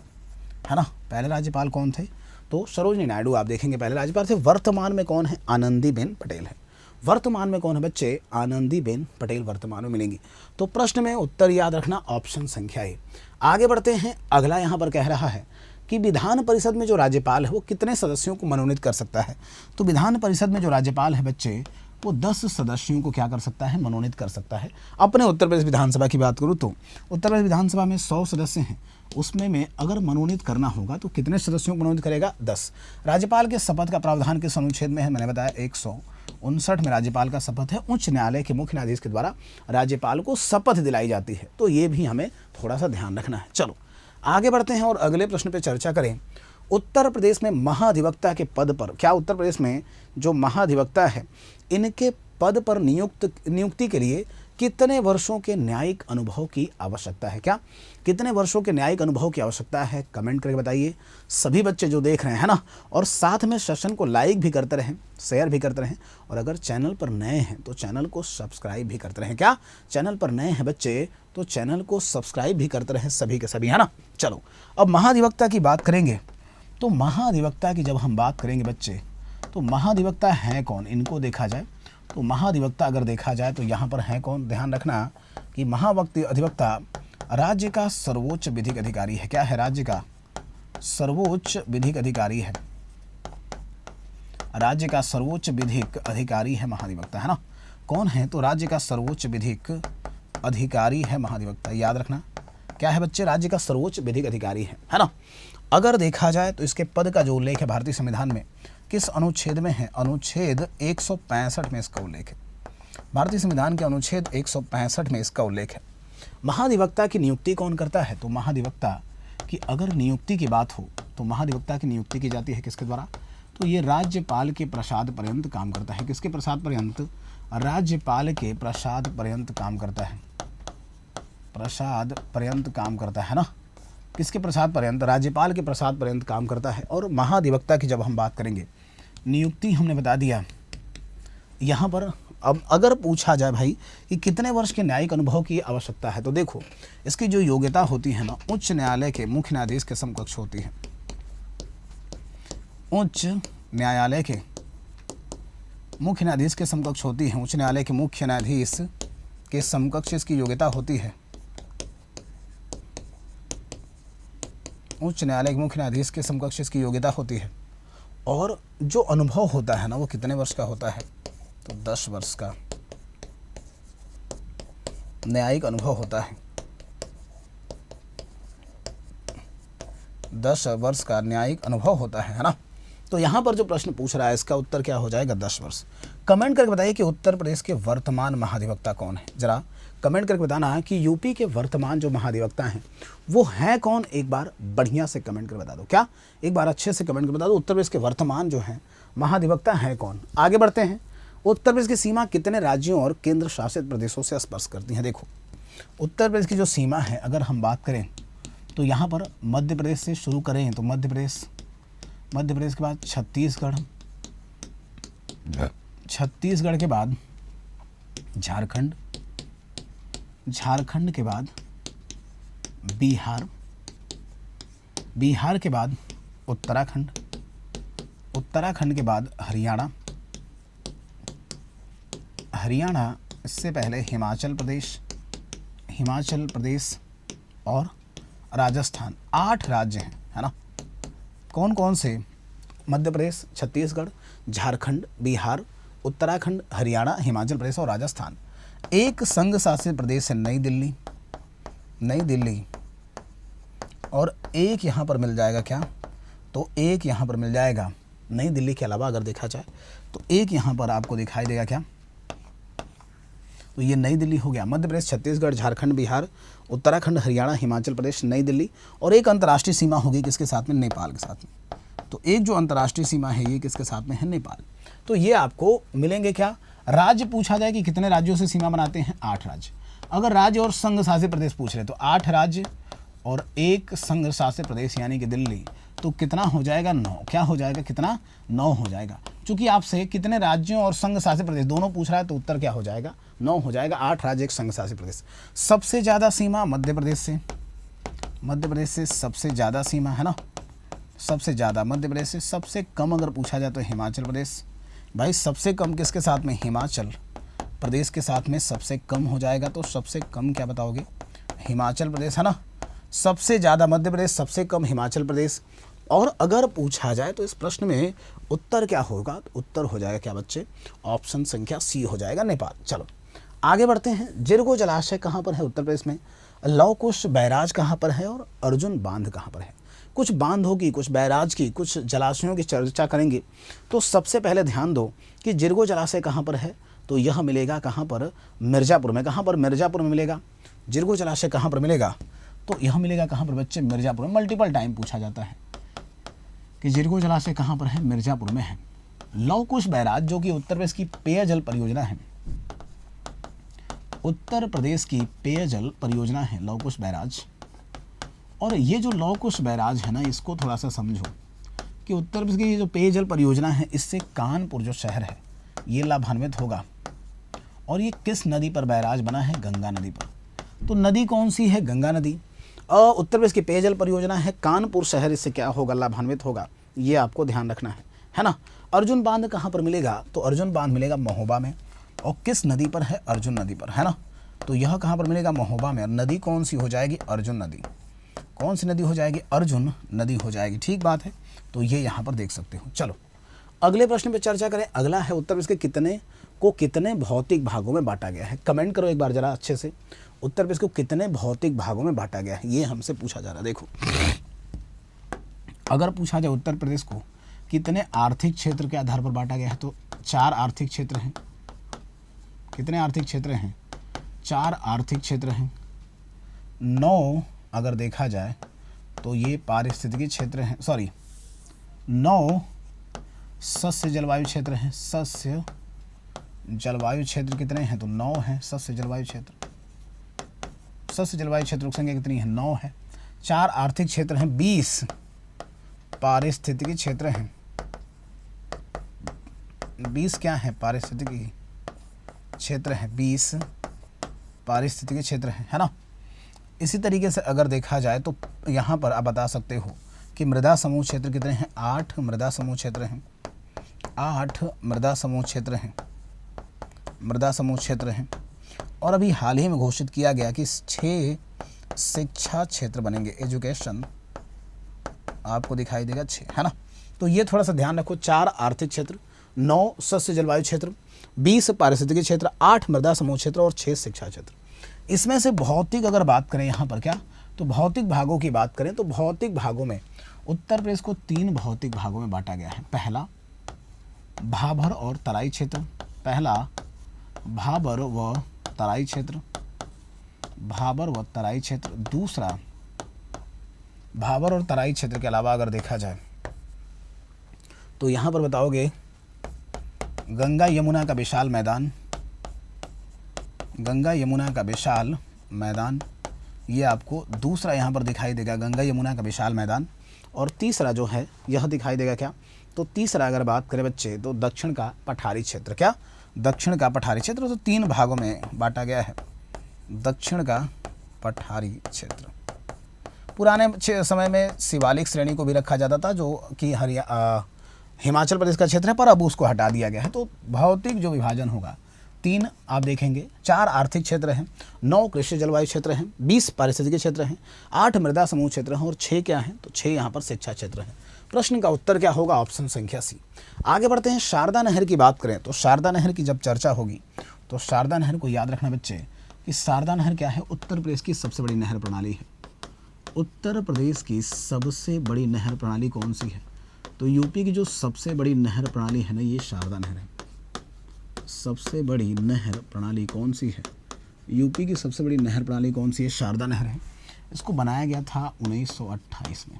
है ना। पहले राज्यपाल कौन थे? तो सरोजनी नायडू आप देखेंगे पहले राज्यपाल थे। वर्तमान में कौन है? आनंदीबेन पटेल है। वर्तमान में कौन है बच्चे? आनंदीबेन पटेल वर्तमान में मिलेंगी। तो प्रश्न में उत्तर याद रखना ऑप्शन संख्या ए। आगे बढ़ते हैं। अगला यहाँ पर कह रहा है कि विधान परिषद में जो राज्यपाल है वो कितने सदस्यों को मनोनीत कर सकता है? तो विधान परिषद में जो राज्यपाल है बच्चे वो 10 सदस्यों को क्या कर सकता है? मनोनीत कर सकता है। अपने उत्तर प्रदेश विधानसभा की बात करूँ तो उत्तर प्रदेश विधानसभा में 100 सदस्य हैं, उसमें में अगर मनोनीत करना होगा तो कितने सदस्यों को मनोनीत करेगा? 10। राज्यपाल के शपथ का प्रावधान किस अनुच्छेद में है? मैंने बताया 159 में राज्यपाल का शपथ है। उच्च न्यायालय के मुख्य न्यायाधीश के द्वारा राज्यपाल को शपथ दिलाई जाती है। तो ये भी हमें थोड़ा सा ध्यान रखना है। चलो आगे बढ़ते हैं और अगले प्रश्न पर चर्चा करें। उत्तर प्रदेश में महाधिवक्ता के पद पर, क्या उत्तर प्रदेश में जो महाधिवक्ता है इनके पद पर नियुक्ति के लिए कितने वर्षों के न्यायिक अनुभव की आवश्यकता है? क्या कितने वर्षों के न्यायिक अनुभव की आवश्यकता है? कमेंट करके बताइए सभी बच्चे जो देख रहे हैं, है ना। और साथ में सेशन को लाइक भी करते रहें, शेयर भी करते रहें, और अगर चैनल पर नए हैं तो चैनल को सब्सक्राइब भी करते रहें। क्या चैनल पर नए हैं बच्चे तो चैनल को सब्सक्राइब भी करते रहें सभी के सभी, है ना। चलो अब महाधिवक्ता की बात करेंगे। तो महाधिवक्ता की जब हम बात करेंगे बच्चे तो महाधिवक्ता हैं कौन? इनको देखा जाए तो महाधिवक्ता अगर देखा जाए तो यहाँ पर हैं कौन? ध्यान रखना कि महाधिवक्ता राज्य का सर्वोच्च विधिक अधिकारी है। क्या है? राज्य का सर्वोच्च विधिक अधिकारी है। राज्य का सर्वोच्च विधिक अधिकारी है महाधिवक्ता, है ना। कौन है? तो राज्य का सर्वोच्च विधिक अधिकारी है महाधिवक्ता। याद रखना क्या है बच्चे? राज्य का सर्वोच्च विधिक अधिकारी है ना। अगर देखा जाए तो इसके पद का जो उल्लेख है भारतीय संविधान में किस अनुच्छेद में है? अनुच्छेद 165 में इसका उल्लेख है। भारतीय संविधान के अनुच्छेद 165 में इसका उल्लेख है। महाधिवक्ता की नियुक्ति कौन करता है? तो महाधिवक्ता की अगर नियुक्ति की बात हो तो महाधिवक्ता की नियुक्ति की जाती है किसके द्वारा? तो ये राज्यपाल के प्रसाद पर्यंत काम करता है। किसके प्रसाद पर्यंत? राज्यपाल के प्रसाद पर्यंत काम करता है। प्रसाद पर्यंत काम करता है ना। किसके प्रसाद पर्यंत? राज्यपाल के प्रसाद पर्यंत काम करता है। और महाधिवक्ता की जब हम बात करेंगे, नियुक्ति हमने बता दिया। यहाँ पर अब अगर पूछा जाए भाई कि कितने वर्ष के न्यायिक अनुभव की आवश्यकता है, तो देखो इसकी जो योग्यता होती है ना, उच्च न्यायालय के मुख्य न्यायाधीश के समकक्ष होती है। उच्च न्यायालय के मुख्य न्यायाधीश के समकक्ष होती है। उच्च न्यायालय के मुख्य न्यायाधीश के समकक्ष इसकी योग्यता होती है। उच्च न्यायालय के मुख्य न्यायाधीश के समकक्ष इसकी योग्यता होती है। और जो अनुभव होता है ना वो कितने वर्ष का होता है? तो 10 वर्ष का न्यायिक अनुभव होता है। 10 वर्ष का न्यायिक अनुभव होता है ना। तो यहाँ पर जो प्रश्न पूछ रहा है इसका उत्तर क्या हो जाएगा, 10 वर्ष। कमेंट करके बताइए कि उत्तर प्रदेश के वर्तमान महाधिवक्ता कौन है, जरा कमेंट करके बताना कि यूपी के वर्तमान जो महाधिवक्ता हैं वो हैं कौन। एक बार बढ़िया से कमेंट कर बता दो, क्या एक बार अच्छे से कमेंट कर बता दो उत्तर प्रदेश के वर्तमान जो हैं महाधिवक्ता हैं कौन। आगे बढ़ते हैं। उत्तर प्रदेश की सीमा कितने राज्यों और केंद्र शासित प्रदेशों से स्पर्श करती है। देखो उत्तर प्रदेश की जो सीमा है अगर हम बात करें तो यहाँ पर मध्य प्रदेश से शुरू करें तो मध्य प्रदेश के बाद छत्तीसगढ़, छत्तीसगढ़ के बाद झारखंड, झारखंड के बाद बिहार, बिहार के बाद उत्तराखंड, उत्तराखंड के बाद हरियाणा, हरियाणा इससे पहले हिमाचल प्रदेश, हिमाचल प्रदेश और राजस्थान। 8 राज्य हैं, है ना। कौन कौन से, मध्य प्रदेश, छत्तीसगढ़, झारखंड, बिहार, उत्तराखंड, हरियाणा, हिमाचल प्रदेश और राजस्थान। एक संघ शासित प्रदेश है नई दिल्ली, नई दिल्ली, और एक यहाँ पर मिल जाएगा क्या, तो एक यहाँ पर मिल जाएगा नई दिल्ली के अलावा अगर देखा जाए तो एक यहाँ पर आपको दिखाई देगा क्या, तो ये नई दिल्ली हो गया। मध्य प्रदेश, छत्तीसगढ़, झारखंड, बिहार, उत्तराखंड, हरियाणा, हिमाचल प्रदेश, नई दिल्ली, और एक अंतर्राष्ट्रीय सीमा होगी किसके साथ में, नेपाल के साथ में। तो एक जो अंतर्राष्ट्रीय सीमा है ये किसके साथ में है, नेपाल। तो ये आपको मिलेंगे क्या, राज्य पूछा जाए कि कितने राज्यों से सीमा बनाते हैं, 8 राज्य। अगर राज्य और संघ शासित प्रदेश पूछ रहे तो 8 राज्य और एक संघ शासित प्रदेश यानी कि दिल्ली, तो कितना हो जाएगा, 9। क्या हो जाएगा, कितना, 9 हो जाएगा। चूंकि आपसे कितने राज्यों और संघ शासित प्रदेश दोनों पूछ रहा है तो उत्तर क्या हो जाएगा, 9 हो जाएगा। 8 राज्य, एक संघ शासित प्रदेश। सबसे ज़्यादा सीमा मध्य प्रदेश से, मध्य प्रदेश से सबसे ज़्यादा सीमा है ना, सबसे ज़्यादा मध्य प्रदेश से। सबसे कम अगर पूछा जाए तो हिमाचल प्रदेश। भाई सबसे कम किसके साथ में, हिमाचल प्रदेश के साथ में सबसे कम हो जाएगा। तो सबसे कम क्या बताओगे, हिमाचल प्रदेश, है ना। सबसे ज़्यादा मध्य प्रदेश, सबसे कम हिमाचल प्रदेश। और अगर पूछा जाए तो इस प्रश्न में उत्तर क्या होगा, तो उत्तर हो जाएगा क्या बच्चे, ऑप्शन संख्या सी हो जाएगा, नेपाल। चलो आगे बढ़ते हैं। जिरगो जलाशय कहाँ पर है उत्तर प्रदेश में, लव कुश बैराज कहाँ पर है और अर्जुन बांध कहाँ पर है। कुछ बांधों की, कुछ बैराज की, कुछ जलाशयों की चर्चा करेंगे। तो सबसे पहले ध्यान दो कि जिरगो जलाशय कहाँ पर है, तो यह मिलेगा कहाँ पर, मिर्ज़ापुर में। कहाँ पर, मिर्ज़ापुर में मिलेगा। जिरगो जलाशय कहाँ पर मिलेगा, तो यह मिलेगा कहाँ पर बच्चे, मिर्ज़ापुर में। मल्टीपल टाइम पूछा जाता है कि जिरगो जलाशय कहाँ पर है, मिर्ज़ापुर में है। लव कुश बैराज जो कि उत्तर प्रदेश की पेयजल परियोजना है, उत्तर प्रदेश की पेयजल परियोजना है लव कुश बैराज। और ये जो लव कुश बैराज है ना, इसको थोड़ा सा समझो कि उत्तर प्रदेश की जो पेयजल परियोजना है इससे कानपुर जो शहर है ये लाभान्वित होगा। और ये किस नदी पर बैराज बना है, गंगा नदी पर। तो नदी कौन सी है, गंगा नदी। और उत्तर प्रदेश की पेयजल परियोजना है, कानपुर शहर इससे क्या होगा, लाभान्वित होगा। ये आपको ध्यान रखना है ना। अर्जुन बांध कहाँ पर मिलेगा, तो अर्जुन बांध मिलेगा महोबा में। और किस नदी पर है, अर्जुन नदी पर, है ना। तो यह कहाँ पर मिलेगा, महोबा में। और नदी कौन सी हो जाएगी, अर्जुन नदी। कौन सी नदी हो जाएगी, अर्जुन नदी हो जाएगी। ठीक बात है, तो ये यहाँ पर देख सकते हो। चलो अगले प्रश्न पे चर्चा करें। अगला है उत्तर प्रदेश के कितने भौतिक भागों में बांटा गया है। कमेंट करो एक बार जरा अच्छे से, उत्तर प्रदेश को कितने भौतिक भागों में बांटा गया है, ये हमसे पूछा जा रहा है। देखो अगर पूछा जाए उत्तर प्रदेश को कितने आर्थिक क्षेत्र के आधार पर बांटा गया है, तो 4 आर्थिक क्षेत्र हैं। कितने आर्थिक क्षेत्र हैं, 4 आर्थिक क्षेत्र हैं। 9 अगर देखा जाए तो ये पारिस्थितिकी क्षेत्र हैं, 9 सस्य जलवायु क्षेत्र हैं। सस्य जलवायु क्षेत्र कितने हैं, तो 9 हैं सस्य जलवायु क्षेत्र। सस्य जलवायु क्षेत्रों की संख्या कितनी है, 9 है। 4 आर्थिक क्षेत्र हैं, 20 पारिस्थितिकी क्षेत्र हैं। 20 क्या है, पारिस्थितिकी क्षेत्र है। 20 पारिस्थितिकी क्षेत्र है ना। इसी तरीके से अगर देखा जाए तो यहाँ पर आप बता सकते हो कि मृदा समूह क्षेत्र कितने हैं, 8 मृदा समूह क्षेत्र हैं। 8 मृदा समूह क्षेत्र हैं, मृदा समूह क्षेत्र हैं। और अभी हाल ही में घोषित किया गया कि 6 शिक्षा क्षेत्र बनेंगे। एजुकेशन आपको दिखाई देगा 6, है ना। तो ये थोड़ा सा ध्यान रखो। 4 आर्थिक क्षेत्र, 9 सस्य जलवायु क्षेत्र, 20 पारिस्थितिकी क्षेत्र, 8 मृदा समूह क्षेत्र और 6 शिक्षा क्षेत्र। इसमें से भौतिक अगर बात करें यहाँ पर क्या, तो भौतिक भागों की बात करें तो भौतिक भागों में उत्तर प्रदेश को 3 भौतिक भागों में बांटा गया है। पहला भाबर और तराई क्षेत्र, पहला भाबर व तराई क्षेत्र, भाबर व तराई क्षेत्र। दूसरा भाबर और तराई क्षेत्र के अलावा अगर देखा जाए तो यहाँ पर बताओगे गंगा यमुना का विशाल मैदान, गंगा यमुना का विशाल मैदान, ये आपको दूसरा यहाँ पर दिखाई देगा, गंगा यमुना का विशाल मैदान। और तीसरा जो है यह दिखाई देगा क्या, तो तीसरा अगर बात करें बच्चे तो दक्षिण का पठारी क्षेत्र। क्या, दक्षिण का पठारी क्षेत्र। तो 3 भागों में बांटा गया है, दक्षिण का पठारी क्षेत्र। पुराने समय में शिवालिक श्रेणी को भी रखा जाता था जो कि हिमाचल प्रदेश का क्षेत्र है, पर अब उसको हटा दिया गया है। तो भौतिक जो विभाजन होगा 3 आप देखेंगे, 4 आर्थिक क्षेत्र हैं, 9 कृषि जलवायु क्षेत्र हैं, 20 पारिस्थितिक क्षेत्र हैं, 8 मृदा समूह क्षेत्र हैं और 6 क्या हैं, तो 6 यहाँ पर शिक्षा क्षेत्र हैं। प्रश्न का उत्तर क्या होगा, ऑप्शन संख्या सी। आगे बढ़ते हैं, शारदा नहर की बात करें तो शारदा नहर की जब चर्चा होगी तो शारदा नहर को याद रखना बच्चे कि शारदा नहर क्या है, उत्तर प्रदेश की सबसे बड़ी नहर प्रणाली है। उत्तर प्रदेश की सबसे बड़ी नहर प्रणाली कौन सी है, तो यूपी की जो सबसे बड़ी नहर प्रणाली है ना, ये शारदा नहर है। सबसे बड़ी नहर प्रणाली कौन सी है, यूपी की सबसे बड़ी नहर प्रणाली कौन सी है, शारदा नहर है। इसको बनाया गया था 1928 में,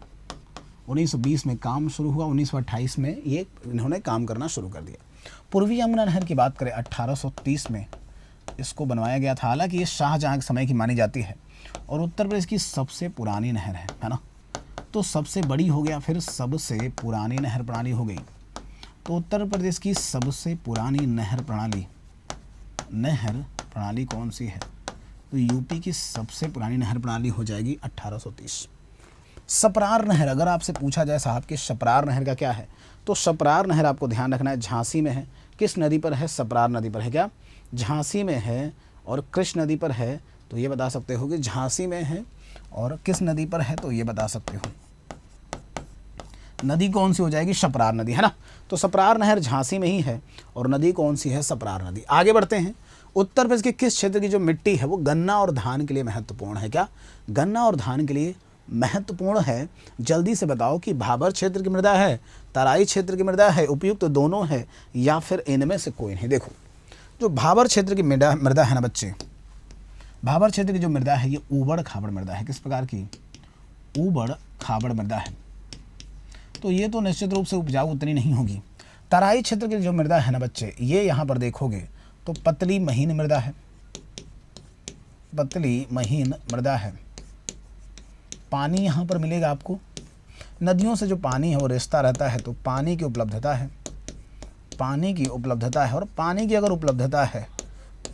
1920 में काम शुरू हुआ, 1928 में ये इन्होंने काम करना शुरू कर दिया। पूर्वी यमुना नहर की बात करें 1830 में इसको बनवाया गया था। हालांकि ये शाहजहां के समय की मानी जाती है और उत्तर प्रदेश की सबसे पुरानी नहर है ना। तो सबसे बड़ी हो गया, फिर सबसे पुरानी नहर प्रणाली हो गई। तो उत्तर प्रदेश की सबसे पुरानी नहर प्रणाली कौन सी है, तो यूपी की सबसे पुरानी नहर प्रणाली हो जाएगी 1830। सपरार नहर, अगर आपसे पूछा जाए साहब कि सपरार नहर का क्या है, तो सपरार नहर आपको ध्यान रखना है झांसी में है। किस नदी पर है, सपरार नदी पर है। क्या, झांसी में है और कृष्ण नदी पर है, तो ये बता सकते हो कि झांसी में है और किस नदी पर है, तो ये बता सकते हो। नदी कौन सी हो जाएगी, सपरार नदी, है ना। तो सपरार नहर झांसी में ही है और नदी कौन सी है, सपरार नदी। आगे बढ़ते हैं, उत्तर प्रदेश के किस क्षेत्र की जो मिट्टी है वो गन्ना और धान के लिए महत्वपूर्ण है। क्या, गन्ना और धान के लिए महत्वपूर्ण है। जल्दी से बताओ कि भाबर क्षेत्र की मृदा है, तराई क्षेत्र की मृदा है, उपयुक्त दोनों है या फिर इनमें से कोई नहीं। देखो जो भाबर क्षेत्र की मृदा है ना बच्चे, भाबर क्षेत्र की जो मृदा है ये ऊबड़ खाबड़ मृदा है। किस प्रकार की, ऊबड़ खाबड़ मृदा है। तो ये तो निश्चित रूप से उपजाऊ उतनी नहीं होगी। तराई क्षेत्र की जो मृदा है ना बच्चे, ये यहाँ पर देखोगे तो पतली महीन मृदा है, पतली महीन मृदा है। पानी यहाँ पर मिलेगा आपको, नदियों से जो पानी है वो रिश्ता रहता है, तो पानी की उपलब्धता है, पानी की उपलब्धता है। और पानी की अगर उपलब्धता है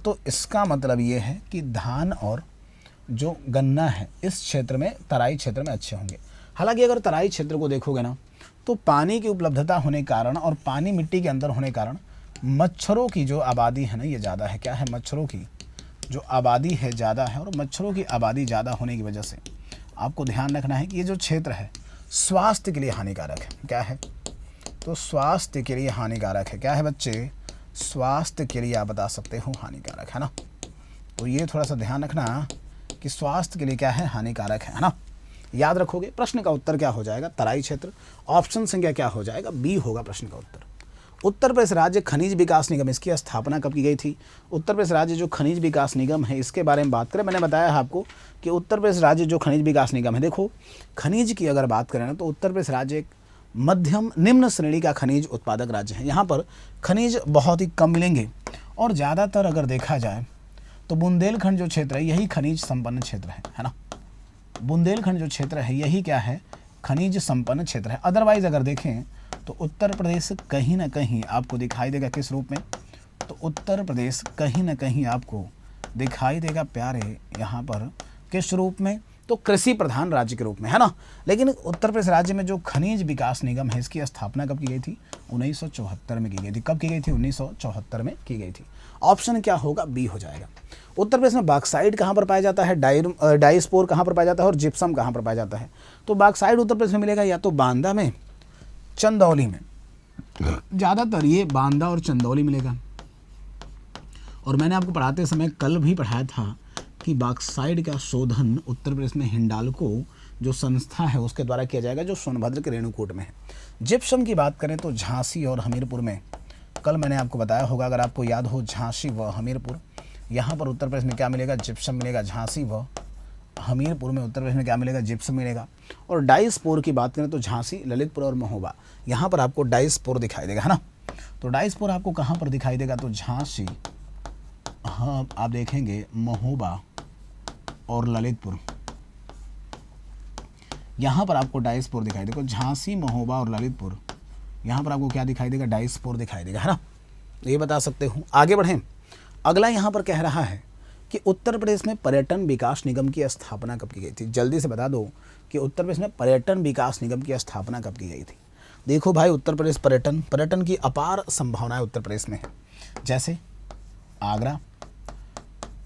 तो इसका मतलब ये है कि धान और जो गन्ना है इस क्षेत्र में, तराई क्षेत्र में अच्छे होंगे। हालांकि अगर तराई क्षेत्र को देखोगे ना तो पानी की उपलब्धता होने कारण और पानी मिट्टी के अंदर होने कारण मच्छरों की जो आबादी है ना ये ज़्यादा है। क्या है, मच्छरों की जो आबादी है ज़्यादा है और मच्छरों की आबादी ज़्यादा होने की वजह से आपको ध्यान रखना है कि ये जो क्षेत्र है स्वास्थ्य के लिए हानिकारक है। क्या है, तो स्वास्थ्य के लिए हानिकारक है। क्या है बच्चे, स्वास्थ्य के लिए आप बता सकते हो हानिकारक, है ना। तो ये थोड़ा सा ध्यान रखना कि स्वास्थ्य के लिए क्या है, हानिकारक है ना। याद रखोगे। प्रश्न का उत्तर क्या हो जाएगा, तराई क्षेत्र। ऑप्शन संख्या क्या हो जाएगा, बी होगा प्रश्न का उत्तर। उत्तर प्रदेश राज्य खनिज विकास निगम, इसकी स्थापना कब की गई थी। उत्तर प्रदेश राज्य जो खनिज विकास निगम है इसके बारे में बात करें, मैंने बताया है आपको कि उत्तर प्रदेश राज्य जो खनिज विकास निगम है, देखो खनिज की अगर बात करें ना तो उत्तर प्रदेश राज्य एक मध्यम निम्न श्रेणी का खनिज उत्पादक राज्य है। यहाँ पर खनिज बहुत ही कम मिलेंगे और ज़्यादातर अगर देखा जाए तो बुंदेलखंड जो क्षेत्र है यही खनिज संपन्न क्षेत्र है ना। बुंदेलखंड जो क्षेत्र है यही क्या है, खनिज संपन्न क्षेत्र है। अदरवाइज अगर देखें तो उत्तर प्रदेश कहीं ना कहीं आपको दिखाई देगा किस रूप में, तो उत्तर प्रदेश कहीं ना कहीं आपको दिखाई देगा प्यारे यहाँ पर किस रूप में, तो कृषि प्रधान राज्य के रूप में, है ना। लेकिन उत्तर प्रदेश राज्य में जो खनिज विकास निगम है इसकी स्थापना कब की गई थी, 1974 में की गई थी। कब की गई थी, 1974 में की गई थी। ऑप्शन क्या होगा, बी हो जाएगा। उत्तर प्रदेश में बॉक्साइट कहाँ पर पाया जाता है, डाइस्पोर कहाँ पर पाया जाता है और जिप्सम कहाँ पर पाया जाता है। तो बॉक्साइट उत्तर प्रदेश में मिलेगा या तो बांदा में, चंदौली में, ज़्यादातर ये बांदा और चंदौली मिलेगा। और मैंने आपको पढ़ाते समय कल भी पढ़ाया था कि बॉक्साइड का शोधन उत्तर प्रदेश में हिंडाल्को जो संस्था है उसके द्वारा किया जाएगा, जो सोनभद्र के रेणुकूट में है। जिप्सम की बात करें तो झांसी और हमीरपुर में, कल मैंने आपको बताया होगा अगर आपको याद हो, झांसी व हमीरपुर, यहाँ पर उत्तर प्रदेश में क्या मिलेगा, जिप्सम मिलेगा। झांसी व हमीरपुर में उत्तर प्रदेश में क्या मिलेगा, जिप्सम मिलेगा। और डाइस्पोर की बात करें तो झांसी, ललितपुर और महोबा, यहाँ पर आपको डाइस्पोर दिखाई देगा, है ना। तो डाइस्पोर आपको कहाँ पर दिखाई देगा, तो झांसी, हाँ आप देखेंगे महोबा और ललितपुर, यहाँ पर आपको डाइस्पोर दिखाई देगा। झांसी, महोबा और ललितपुर, यहाँ पर आपको क्या दिखाई देगा, डाइस्पोर दिखाई देगा, है ना। ये बता सकते हो। आगे बढ़ें, अगला यहाँ पर कह रहा है कि उत्तर प्रदेश में पर्यटन विकास निगम की स्थापना कब की गई थी। जल्दी से बता दो कि उत्तर प्रदेश में पर्यटन विकास निगम की स्थापना कब की गई थी। देखो भाई, उत्तर प्रदेश पर्यटन की अपार संभावनाएं उत्तर प्रदेश में है। जैसे आगरा,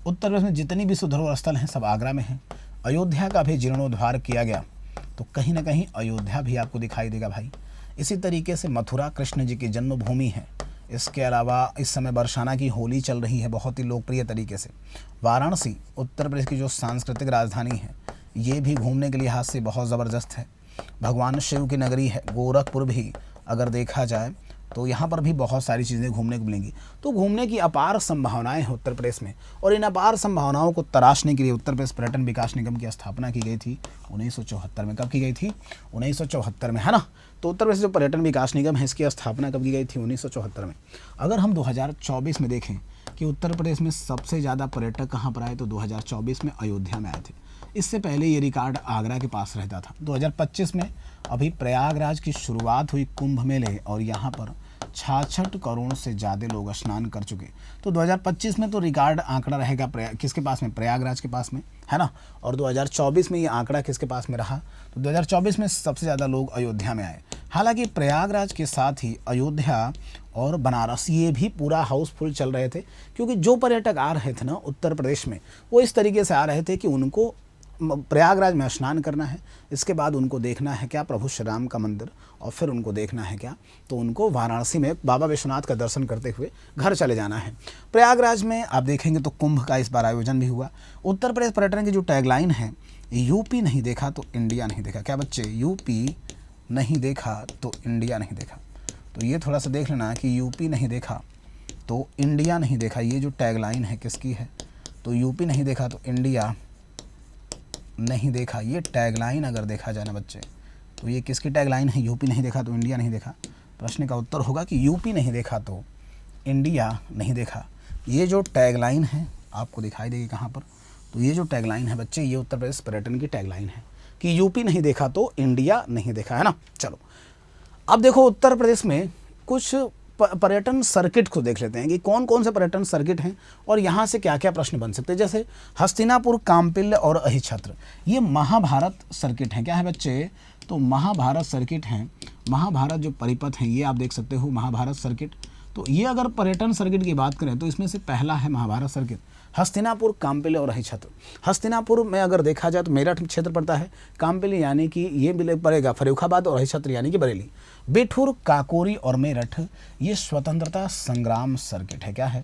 उत्तर प्रदेश में जितनी भी धरोहर स्थल हैं सब आगरा में हैं। अयोध्या का भी जीर्णोद्धार किया गया तो कहीं ना कहीं अयोध्या भी आपको दिखाई देगा भाई। इसी तरीके से मथुरा कृष्ण जी की जन्मभूमि है। इसके अलावा इस समय बरसाना की होली चल रही है बहुत ही लोकप्रिय तरीके से। वाराणसी उत्तर प्रदेश की जो सांस्कृतिक राजधानी है, ये भी घूमने के लिहाज से बहुत ज़बरदस्त है। भगवान शिव की नगरी है। गोरखपुर भी अगर देखा जाए तो यहाँ पर भी बहुत सारी चीज़ें घूमने को मिलेंगी। तो घूमने की अपार संभावनाएं हैं उत्तर प्रदेश में, और इन अपार संभावनाओं को तराशने के लिए उत्तर प्रदेश पर्यटन विकास निगम की स्थापना की गई थी 1974 में। कब की गई थी, 1974 में, है ना। तो उत्तर प्रदेश जो पर्यटन विकास निगम है इसकी स्थापना कब की गई थी, 1974 में। अगर हम 2024 में देखें कि उत्तर प्रदेश में सबसे ज़्यादा पर्यटक कहाँ पर आए, तो 2024 में अयोध्या में आए थे। इससे पहले ये रिकॉर्ड आगरा के पास रहता था। 2025 में अभी प्रयागराज की शुरुआत हुई कुंभ मेले, और यहाँ पर 66 करोड़ से ज़्यादा लोग स्नान कर चुके। तो 2025 में तो रिकॉर्ड आंकड़ा रहेगा किसके पास में, प्रयागराज के पास में, है ना। और 2024 में ये आंकड़ा किसके पास में रहा, तो 2024 में सबसे ज़्यादा लोग अयोध्या में आए। हालांकि प्रयागराज के साथ ही अयोध्या और बनारस ये भी पूरा हाउसफुल चल रहे थे, क्योंकि जो पर्यटक आ रहे थे ना उत्तर प्रदेश में, वो इस तरीके से आ रहे थे कि उनको प्रयागराज में स्नान करना है, इसके बाद उनको देखना है क्या, प्रभु श्री राम का मंदिर, और फिर उनको देखना है क्या, तो उनको वाराणसी में बाबा विश्वनाथ का दर्शन करते हुए घर चले जाना है। प्रयागराज में आप देखेंगे तो कुंभ का इस बार आयोजन भी हुआ। उत्तर प्रदेश पर्यटन की जो टैगलाइन है, यूपी नहीं देखा तो इंडिया नहीं देखा। क्या बच्चे, यूपी नहीं देखा तो इंडिया नहीं देखा। तो ये थोड़ा सा देख लेना कि यूपी नहीं देखा तो इंडिया नहीं देखा, ये जो टैगलाइन है किसकी है, तो यूपी नहीं देखा तो इंडिया नहीं देखा। ये टैगलाइन अगर देखा जाए ना बच्चे, तो ये किसकी टैगलाइन है, यूपी नहीं देखा तो इंडिया नहीं देखा। प्रश्न का उत्तर होगा कि यूपी नहीं देखा तो इंडिया नहीं देखा। ये जो टैगलाइन है आपको दिखाई देगी कहाँ पर, तो ये जो टैगलाइन है बच्चे, ये उत्तर प्रदेश पर्यटन की टैगलाइन है कि यूपी नहीं देखा तो इंडिया नहीं देखा, है ना। चलो अब देखो उत्तर प्रदेश में कुछ पर्यटन सर्किट को देख लेते हैं कि कौन कौन से पर्यटन सर्किट हैं और यहाँ से क्या क्या प्रश्न बन सकते हैं। जैसे हस्तिनापुर, काम्पिल्य और अहिछत्र, ये महाभारत सर्किट हैं। क्या है बच्चे, तो महाभारत सर्किट हैं। महाभारत जो परिपथ हैं ये आप देख सकते हो, महाभारत सर्किट। तो ये अगर पर्यटन सर्किट की बात करें तो इसमें से पहला है महाभारत सर्किट, हस्तिनापुर, काम्पिल्य और अहिछत्र। हस्तिनापुर में अगर देखा जाए तो मेरठ क्षेत्र पड़ता है, काम्पिल्य यानी कि ये पड़ेगा फर्रुखाबाद, और अहिछत्र यानी कि बरेली। बिठूर, काकोरी और मेरठ ये स्वतंत्रता संग्राम सर्किट है। क्या है,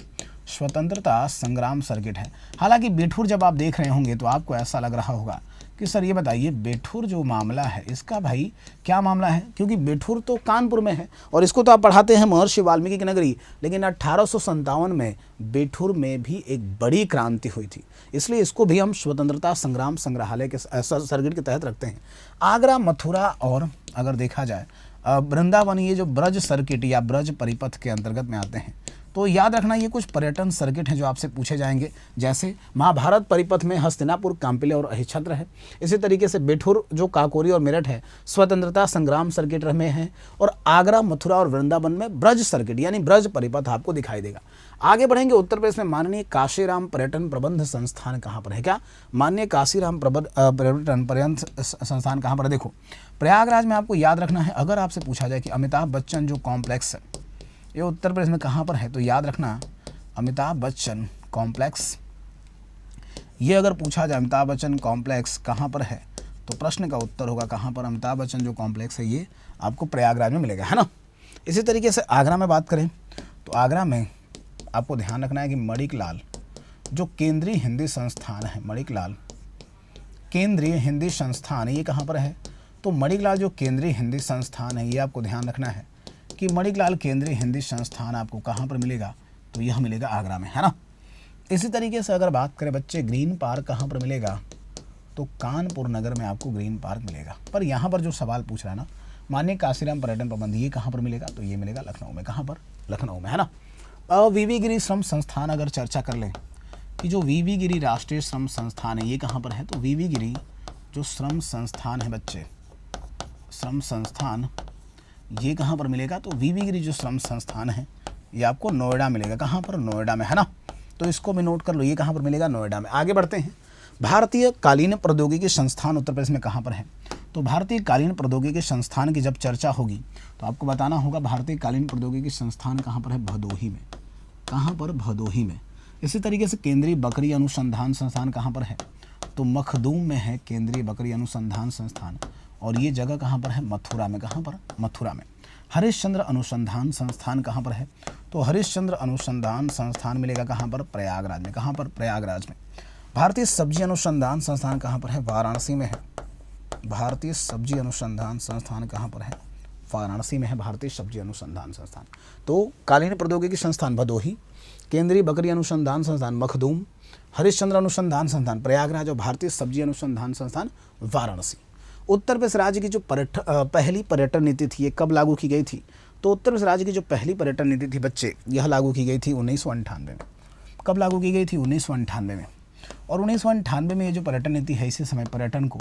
स्वतंत्रता संग्राम सर्किट है। हालांकि बिठूर जब आप देख रहे होंगे तो आपको ऐसा लग रहा होगा कि सर ये बताइए बिठूर जो मामला है इसका भाई क्या मामला है, क्योंकि बिठूर तो कानपुर में है और इसको तो आप पढ़ाते हैं महर्षि वाल्मीकि की नगरी। लेकिन 1857 में बिठूर में भी एक बड़ी क्रांति हुई थी, इसलिए इसको भी हम स्वतंत्रता संग्राम संग्रहालय के सर्किट के तहत रखते हैं। आगरा, मथुरा और अगर देखा जाए वृंदावन, ये जो ब्रज सर्किट या ब्रज परिपथ के अंतर्गत में आते हैं। तो याद रखना ये कुछ पर्यटन सर्किट हैं जो आपसे पूछे जाएंगे। जैसे महाभारत परिपथ में हस्तिनापुर, काम्पिल्य और अहिछत्र है। इसी तरीके से बिठूर जो काकोरी और मेरठ है स्वतंत्रता संग्राम सर्किट में है, और आगरा, मथुरा और वृंदावन में ब्रज सर्किट यानी ब्रज परिपथ आपको दिखाई देगा। आगे बढ़ेंगे, उत्तर प्रदेश में माननीय काशीराम पर्यटन प्रबंध संस्थान कहाँ पर है। क्या, माननीय काशीराम पर्यटन प्रबंध संस्थान कहाँ पर है। देखो प्रयागराज में आपको याद रखना है। अगर आपसे पूछा जाए कि अमिताभ बच्चन जो कॉम्प्लेक्स है ये उत्तर प्रदेश में कहाँ पर है, तो याद रखना अमिताभ बच्चन कॉम्प्लेक्स। ये अगर पूछा जाए अमिताभ बच्चन कॉम्प्लेक्स कहाँ पर है, तो प्रश्न का उत्तर होगा कहाँ पर, अमिताभ बच्चन जो कॉम्प्लेक्स है ये आपको प्रयागराज में मिलेगा, है ना। इसी तरीके से आगरा में बात करें तो आगरा में आपको ध्यान रखना है कि मणिक लाल जो केंद्रीय हिंदी संस्थान है मणिकलाल केंद्रीय हिंदी संस्थान, ये कहाँ पर है? तो मणिकलाल जो केंद्रीय हिंदी संस्थान है, ये आपको ध्यान रखना है कि मणिकलाल केंद्रीय हिंदी संस्थान आपको कहाँ पर मिलेगा? तो यह मिलेगा आगरा में, है ना। इसी तरीके से अगर बात करें बच्चे ग्रीन पार्क कहाँ पर मिलेगा? तो कानपुर नगर में आपको ग्रीन पार्क मिलेगा। पर यहाँ पर जो सवाल पूछ रहा है ना, माननीय काशीराम पर्यटन प्रबंध, ये कहाँ पर मिलेगा? तो ये मिलेगा लखनऊ में। कहाँ पर? लखनऊ में, है ना। वीवी गिरी श्रम संस्थान अगर चर्चा कर लें कि जो वीवी गिरी राष्ट्रीय श्रम संस्थान है, ये कहाँ पर है? तो वीवी गिरी जो श्रम संस्थान है बच्चे, श्रम संस्थान, ये कहाँ पर मिलेगा? तो वीवी गिरी जो श्रम संस्थान है ये आपको नोएडा मिलेगा। कहाँ पर? नोएडा में, है ना। तो इसको भी नोट कर लो, ये कहाँ पर मिलेगा? नोएडा में। आगे बढ़ते हैं। भारतीय कालीन प्रौद्योगिकी संस्थान उत्तर प्रदेश में कहाँ पर है? तो भारतीय कालीन प्रौद्योगिकी संस्थान की जब चर्चा होगी तो आपको बताना होगा भारतीय कालीन प्रौद्योगिकी संस्थान कहाँ पर है? भदोही में। कहाँ पर? भदोही में। इसी तरीके से केंद्रीय बकरी अनुसंधान संस्थान कहाँ पर है? तो मखदूम में है केंद्रीय बकरी अनुसंधान संस्थान, और ये जगह कहाँ पर है? मथुरा में। कहाँ पर? मथुरा में। हरिश्चंद्र अनुसंधान संस्थान कहाँ पर है? तो हरिश्चंद्र अनुसंधान संस्थान मिलेगा कहाँ पर? प्रयागराज में। कहाँ पर? प्रयागराज में। भारतीय सब्जी अनुसंधान संस्थान कहाँ पर है? वाराणसी में है। भारतीय सब्जी अनुसंधान संस्थान कहाँ पर है? वाराणसी में है भारतीय सब्जी अनुसंधान संस्थान। तो कालीन प्रौद्योगिकी संस्थान भदोही, केंद्रीय बकरी अनुसंधान संस्थान मखदूम, हरिश्चंद्र अनुसंधान संस्थान प्रयागराज और भारतीय सब्जी अनुसंधान संस्थान वाराणसी। उत्तर प्रदेश राज्य की जो पहली पर्यटन नीति थी, ये कब लागू की गई थी? तो उत्तर प्रदेश राज्य की जो पहली पर्यटन नीति थी बच्चे, यह लागू की गई थी 1998 में। कब लागू की गई थी? 1998 में। और 1998 में ये जो पर्यटन नीति है, इसी समय पर्यटन को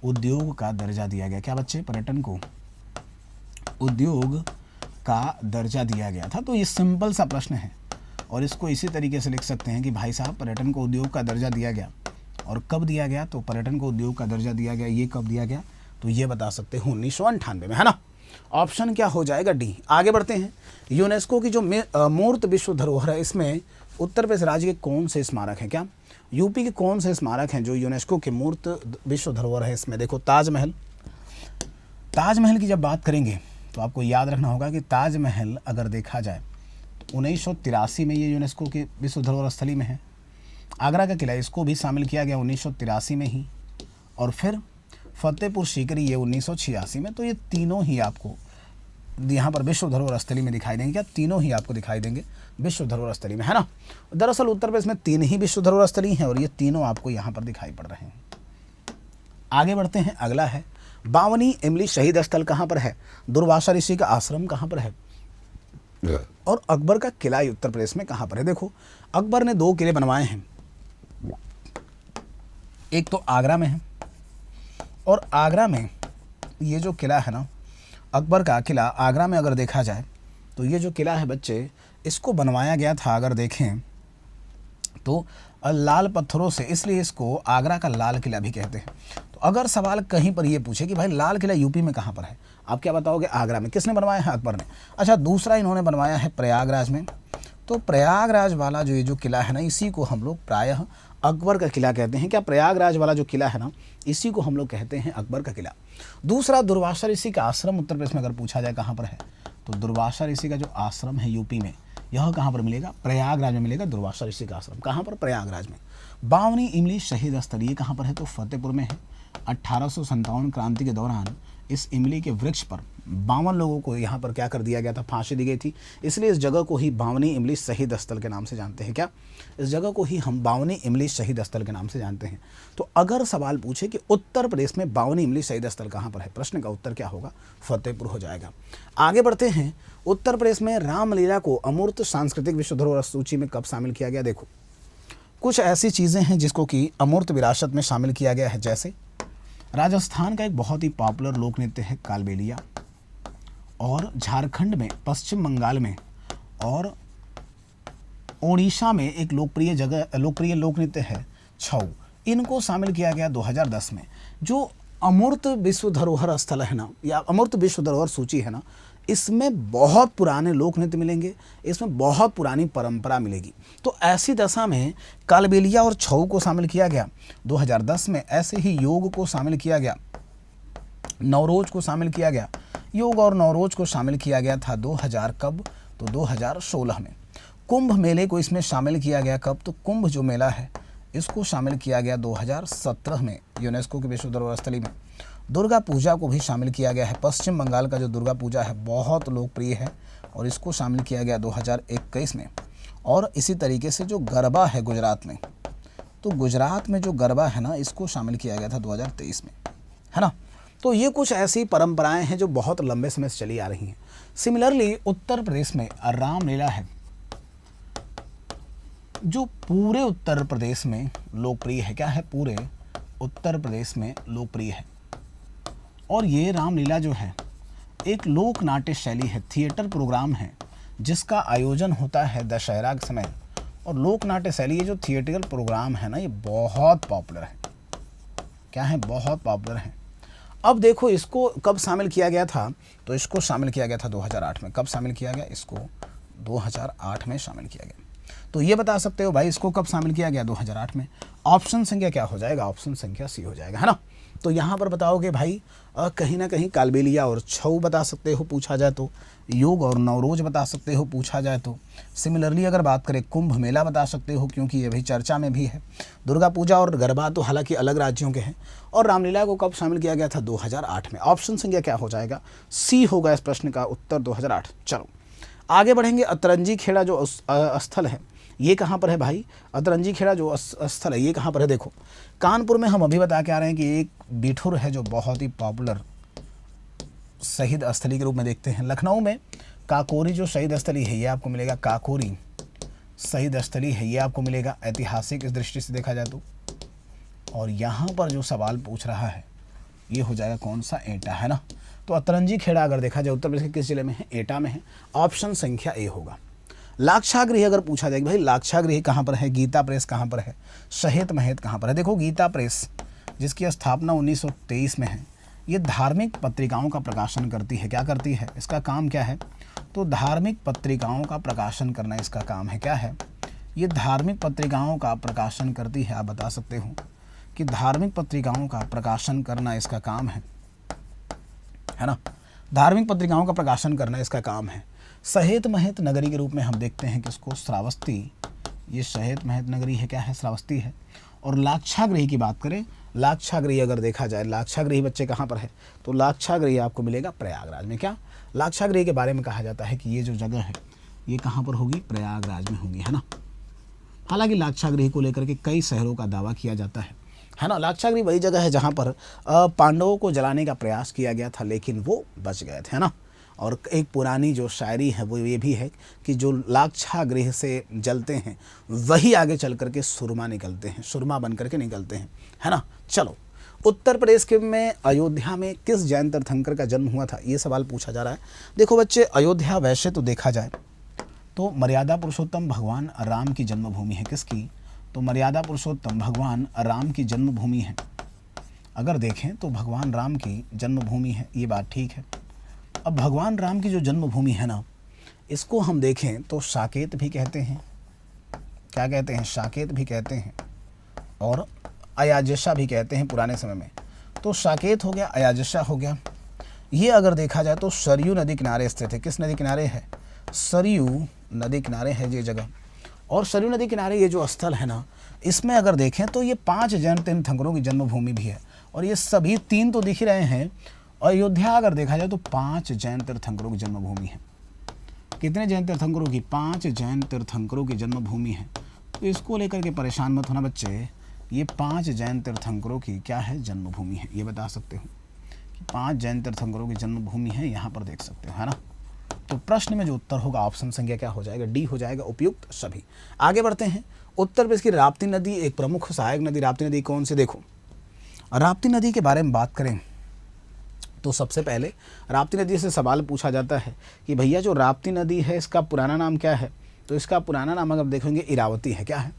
उद्योग का दर्जा दिया गया। क्या बच्चे? पर्यटन को उद्योग का दर्जा दिया गया था। तो ये सिंपल सा प्रश्न है और इसको इसी तरीके से लिख सकते हैं कि भाई साहब पर्यटन को उद्योग का दर्जा दिया गया और कब दिया गया? तो पर्यटन को उद्योग का दर्जा दिया गया, ये कब दिया गया? तो ये बता सकते हो 1998 में, है ना। ऑप्शन क्या हो जाएगा? डी। आगे बढ़ते हैं। यूनेस्को की जो मूर्त विश्व धरोहर है, इसमें उत्तर प्रदेश राज्य के कौन से स्मारक हैं? क्या यूपी के कौन से स्मारक हैं जो यूनेस्को के मूर्त विश्व धरोहर है? इसमें देखो ताजमहल। ताजमहल की जब बात करेंगे तो आपको याद रखना होगा कि ताजमहल अगर देखा जाए 1983 में ये यूनेस्को के विश्व धरोहर स्थली में है। आगरा का किला, इसको भी शामिल किया गया 1983 में ही, और फिर फतेहपुर सीकरी ये 1986 में। तो ये तीनों ही आपको यहाँ पर विश्व धरोहर स्थली में दिखाई देंगे। क्या? तीनों ही आपको दिखाई देंगे विश्व धरोहर स्थली में, है ना। दरअसल उत्तर प्रदेश में 3 ही विश्व धरोहर स्थली हैं और ये तीनों आपको यहाँ पर दिखाई पड़ रहे हैं। आगे बढ़ते हैं। अगला है बावनी इमली शहीद स्थल कहाँ पर है? दुर्वासा ऋषि का आश्रम कहाँ पर है? और अकबर का किला उत्तर प्रदेश में कहाँ पर है? देखो अकबर ने 2 किले बनवाए हैं, एक तो आगरा में है, और आगरा में ये जो किला है ना, अकबर का किला आगरा में अगर देखा जाए तो ये जो किला है बच्चे, इसको बनवाया गया था अगर देखें तो लाल पत्थरों से, इसलिए इसको आगरा का लाल किला भी कहते हैं। तो अगर सवाल कहीं पर ये पूछे कि भाई लाल किला यूपी में कहाँ पर है, आप क्या बताओगे? आगरा में। किसने बनवाया है? अकबर ने। अच्छा, दूसरा इन्होंने बनवाया है प्रयागराज में। तो प्रयागराज वाला जो ये जो किला है ना, इसी को हम लोग प्रायः अकबर का किला कहते हैं। क्या प्रयागराज वाला जो किला है ना, इसी को हम लोग कहते हैं अकबर का किला। दूसरा दुर्वासा ऋषि का आश्रम उत्तर प्रदेश में अगर पूछा जाए कहाँ पर है, तो दुर्वासा ऋषि का जो आश्रम है यूपी में, यह कहाँ पर मिलेगा? प्रयागराज में मिलेगा दुर्वासा ऋषि का आश्रम। कहाँ पर? प्रयागराज में। बावनी इमली शहीद स्थल ये कहाँ पर है? तो फतेहपुर में है। 1857 क्रांति के दौरान इस इमली के वृक्ष पर 52 लोगों को यहाँ पर क्या कर दिया गया था? फांसी दी गई थी। इसलिए इस जगह को ही बावनी इमली शहीद स्थल के नाम से जानते हैं। क्या? इस जगह को ही हम बावनी इमली शहीद स्थल के नाम से जानते हैं। तो अगर सवाल पूछे कि उत्तर प्रदेश में बावनी इमली शहीद स्थल कहाँ पर है, प्रश्न का उत्तर क्या होगा? फतेहपुर हो जाएगा। आगे बढ़ते हैं। उत्तर प्रदेश में रामलीला को अमूर्त सांस्कृतिक विश्व धरोहर सूची में कब शामिल किया गया? देखो कुछ ऐसी चीज़ें हैं जिसको कि अमूर्त विरासत में शामिल किया गया है, जैसे राजस्थान का एक बहुत ही पॉपुलर लोक नृत्य है कालबेलिया, और झारखंड में, पश्चिम बंगाल में और ओडिशा में एक लोकप्रिय लोक नृत्य है छऊ। इनको शामिल किया गया 2010 में। जो अमूर्त विश्व धरोहर स्थल है ना, या अमूर्त विश्व धरोहर सूची है ना, इसमें बहुत पुराने लोक नृत्य मिलेंगे, इसमें बहुत पुरानी परंपरा मिलेगी। तो ऐसी दशा में कालबेलिया और छऊ को शामिल किया गया 2010 में। ऐसे ही योग को शामिल किया गया, नवरोज को शामिल किया गया। योग और नवरोज को शामिल किया गया था 2000 कब? तो 2016 में। कुंभ मेले को इसमें शामिल किया गया कब? तो कुंभ जो मेला है इसको शामिल किया गया 2017 में यूनेस्को की विश्व धरोहर स्थली में। दुर्गा पूजा को भी शामिल किया गया है। पश्चिम बंगाल का जो दुर्गा पूजा है बहुत लोकप्रिय है और इसको शामिल किया गया 2021 में। और इसी तरीके से जो गरबा है गुजरात में, तो गुजरात में जो गरबा है ना इसको शामिल किया गया था 2023 में, है ना। तो ये कुछ ऐसी परंपराएं हैं जो बहुत लंबे समय से चली आ रही हैं। सिमिलरली उत्तर प्रदेश में रामलीला है जो पूरे उत्तर प्रदेश में लोकप्रिय है। क्या है? पूरे उत्तर प्रदेश में लोकप्रिय है। और ये रामलीला जो है एक लोक नाट्य शैली है, थिएटर प्रोग्राम है जिसका आयोजन होता है दशहरा के समय। और लोक नाट्य शैली ये जो थिएटरल प्रोग्राम है ना ये बहुत पॉपुलर है। क्या है? बहुत पॉपुलर है। अब देखो इसको कब शामिल किया गया था? तो इसको शामिल किया गया था 2008 में। कब शामिल किया गया? इसको 2008 में शामिल किया गया। तो ये बता सकते हो भाई इसको कब शामिल किया गया? 2008 में। ऑप्शन संख्या क्या हो जाएगा? ऑप्शन संख्या सी हो जाएगा, है ना। तो यहाँ पर बताओगे भाई कहीं ना कहीं कालबेलिया और छऊ बता सकते हो पूछा जाए तो, योग और नवरोज बता सकते हो पूछा जाए तो। सिमिलरली अगर बात करें कुंभ मेला बता सकते हो क्योंकि ये भी चर्चा में भी है। दुर्गा पूजा और गरबा तो हालांकि अलग राज्यों के हैं। और रामलीला को कब शामिल किया गया था? 2008 में। ऑप्शन संख्या क्या हो जाएगा? सी होगा इस प्रश्न का उत्तर 2008। चलो आगे बढ़ेंगे। अतरंजी खेड़ा जो स्थल है ये कहाँ पर है भाई? अतरंजी खेड़ा जो स्थल है ये कहाँ पर है? देखो कानपुर में। हम अभी बता के आ रहे हैं कि एक बिठुर है जो बहुत ही पॉपुलर शहीद स्थली के रूप में देखते हैं। लखनऊ में काकोरी जो शहीद स्थली है ये आपको मिलेगा। काकोरी शहीद स्थली है ये आपको मिलेगा ऐतिहासिक इस दृष्टि से देखा जाए तो। और यहाँ पर जो सवाल पूछ रहा है ये हो जाएगा कौन सा? एटा, है ना। तो अतरंजी खेड़ा अगर देखा जाए उत्तर प्रदेश के किस जिले में है? एटा में है। ऑप्शन संख्या ए होगा। लाक्षागृह अगर पूछा जाए भाई लाक्षागृह कहाँ पर है? गीता प्रेस कहाँ पर है? शहीद महत कहाँ पर है? देखो गीता प्रेस जिसकी स्थापना 1923 में है ये धार्मिक पत्रिकाओं का प्रकाशन करती है। क्या करती है? इसका काम क्या है? तो धार्मिक पत्रिकाओं का प्रकाशन करना इसका काम है। क्या है? ये धार्मिक पत्रिकाओं का प्रकाशन करती है। आप बता सकते हो कि धार्मिक पत्रिकाओं का प्रकाशन करना इसका काम है ना। धार्मिक पत्रिकाओं का प्रकाशन करना इसका काम है। शहीद महत नगरी के रूप में हम देखते हैं किसको? श्रावस्ती। ये शहीद महत नगरी है। क्या है? श्रावस्ती है। और लाक्षागृह की बात करें, लाक्षागृह अगर देखा जाए लाक्षागृह बच्चे कहाँ पर है? तो लाक्षागृह आपको मिलेगा प्रयागराज में। क्या लाक्षागृह के बारे में कहा जाता है कि ये जो जगह है ये कहाँ पर होगी? प्रयागराज में होगी, है ना। हालांकि लाक्षागृह को लेकर के कई शहरों का दावा किया जाता है ना। लाक्षागृह वही जगह है जहाँ पर पांडवों को जलाने का प्रयास किया गया था लेकिन वो बच गए थे, है ना। और एक पुरानी जो शायरी है वो ये भी है कि जो लाक्षागृह से जलते हैं वही आगे चल करके सुरमा निकलते हैं, सुरमा बन करके निकलते हैं, है ना। चलो उत्तर प्रदेश के में अयोध्या में किस जैन तीर्थंकर का जन्म हुआ था? ये सवाल पूछा जा रहा है। देखो बच्चे अयोध्या वैसे तो देखा जाए तो मर्यादा पुरुषोत्तम भगवान राम की जन्मभूमि है। किसकी? तो मर्यादा पुरुषोत्तम भगवान राम की जन्मभूमि है। अगर देखें तो भगवान राम की जन्मभूमि है, ये बात ठीक है। अब भगवान राम की जो जन्मभूमि है ना इसको हम देखें तो साकेत भी कहते हैं। क्या कहते हैं? साकेत भी कहते हैं और अयाजशा भी कहते हैं पुराने समय में। तो साकेत हो गया, अयाजशा हो गया। ये अगर देखा जाए तो सरयू नदी किनारे स्थित है। किस नदी किनारे है? सरयू नदी किनारे है ये जगह। और सरयू नदी किनारे ये जो स्थल है ना इसमें अगर देखें तो ये 5 जैन तीर्थंकरों की जन्मभूमि भी है। और ये सभी 3 तो दिख ही रहे हैं। अयोध्या अगर देखा जाए तो 5 जैन तीर्थंकरों की जन्मभूमि है। कितने जैन तीर्थंकरों की? 5 जैन तीर्थंकरों की जन्मभूमि है। तो इसको लेकर के परेशान मत होना बच्चे, ये 5 जैन तीर्थंकरों की क्या है? जन्मभूमि है। ये बता सकते हो कि 5 जैन तीर्थंकरों की जन्मभूमि है, यहाँ पर देख सकते हो, है ना। तो प्रश्न में जो उत्तर होगा ऑप्शन संख्या क्या हो जाएगा? डी हो जाएगा, उपयुक्त सभी। आगे बढ़ते हैं। उत्तर प्रदेश की राप्ती नदी एक प्रमुख सहायक नदी राप्ती नदी कौन सी? देखो राप्ती नदी के बारे में बात करें तो सबसे पहले राप्ती नदी से सवाल पूछा जाता है कि भैया जो राप्ती नदी है इसका पुराना नाम क्या है? तो इसका पुराना नाम अगर देखेंगे इरावती है। क्या है?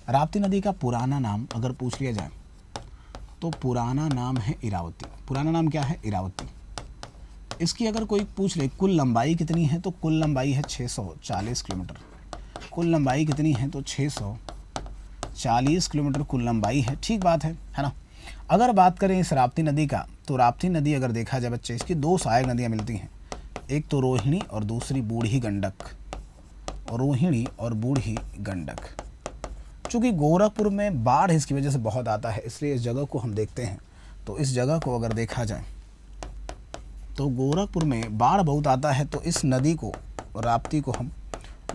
राप्ती नदी का पुराना नाम अगर पूछ लिया जाए तो पुराना नाम है इरावती। पुराना नाम क्या है? इरावती। इसकी अगर कोई पूछ ले कुल लंबाई कितनी है तो कुल लंबाई है 640 किलोमीटर। कुल लंबाई कितनी है? तो 640 किलोमीटर कुल लंबाई है। ठीक बात है ना। अगर बात करें इस राप्ती नदी का तो राप्ती नदी अगर देखा जाए बच्चे इसकी 2 सहायक नदियाँ मिलती हैं। एक तो रोहिणी और दूसरी बूढ़ी गंडक। रोहिणी और बूढ़ी गंडक। चूँकि गोरखपुर में बाढ़ इसकी वजह से बहुत आता है, इसलिए इस जगह को हम देखते हैं। तो इस जगह को अगर देखा जाए तो गोरखपुर में बाढ़ बहुत आता है, तो इस नदी को, राप्ती को हम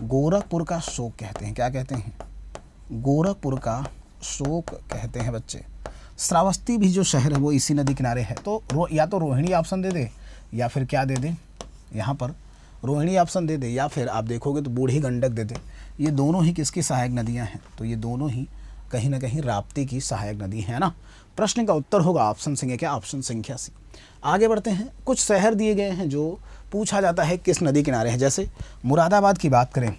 गोरखपुर का शोक कहते हैं। क्या कहते हैं? गोरखपुर का शोक कहते हैं बच्चे। श्रावस्ती भी जो शहर है वो इसी नदी किनारे है। तो या तो रोहिणी ऑप्शन दे दे, या फिर क्या दे दे, यहाँ पर रोहिणी ऑप्शन दे दे, या फिर आप देखोगे तो बूढ़ी गंडक दे दे। ये दोनों ही किसकी सहायक नदियाँ हैं? तो ये दोनों ही कहीं ना कहीं राप्ती की सहायक नदी है ना। प्रश्न का उत्तर होगा ऑप्शन संख्या क्या? ऑप्शन संख्या सी। आगे बढ़ते हैं। कुछ शहर दिए गए हैं जो पूछा जाता है किस नदी किनारे हैं। जैसे मुरादाबाद की बात करें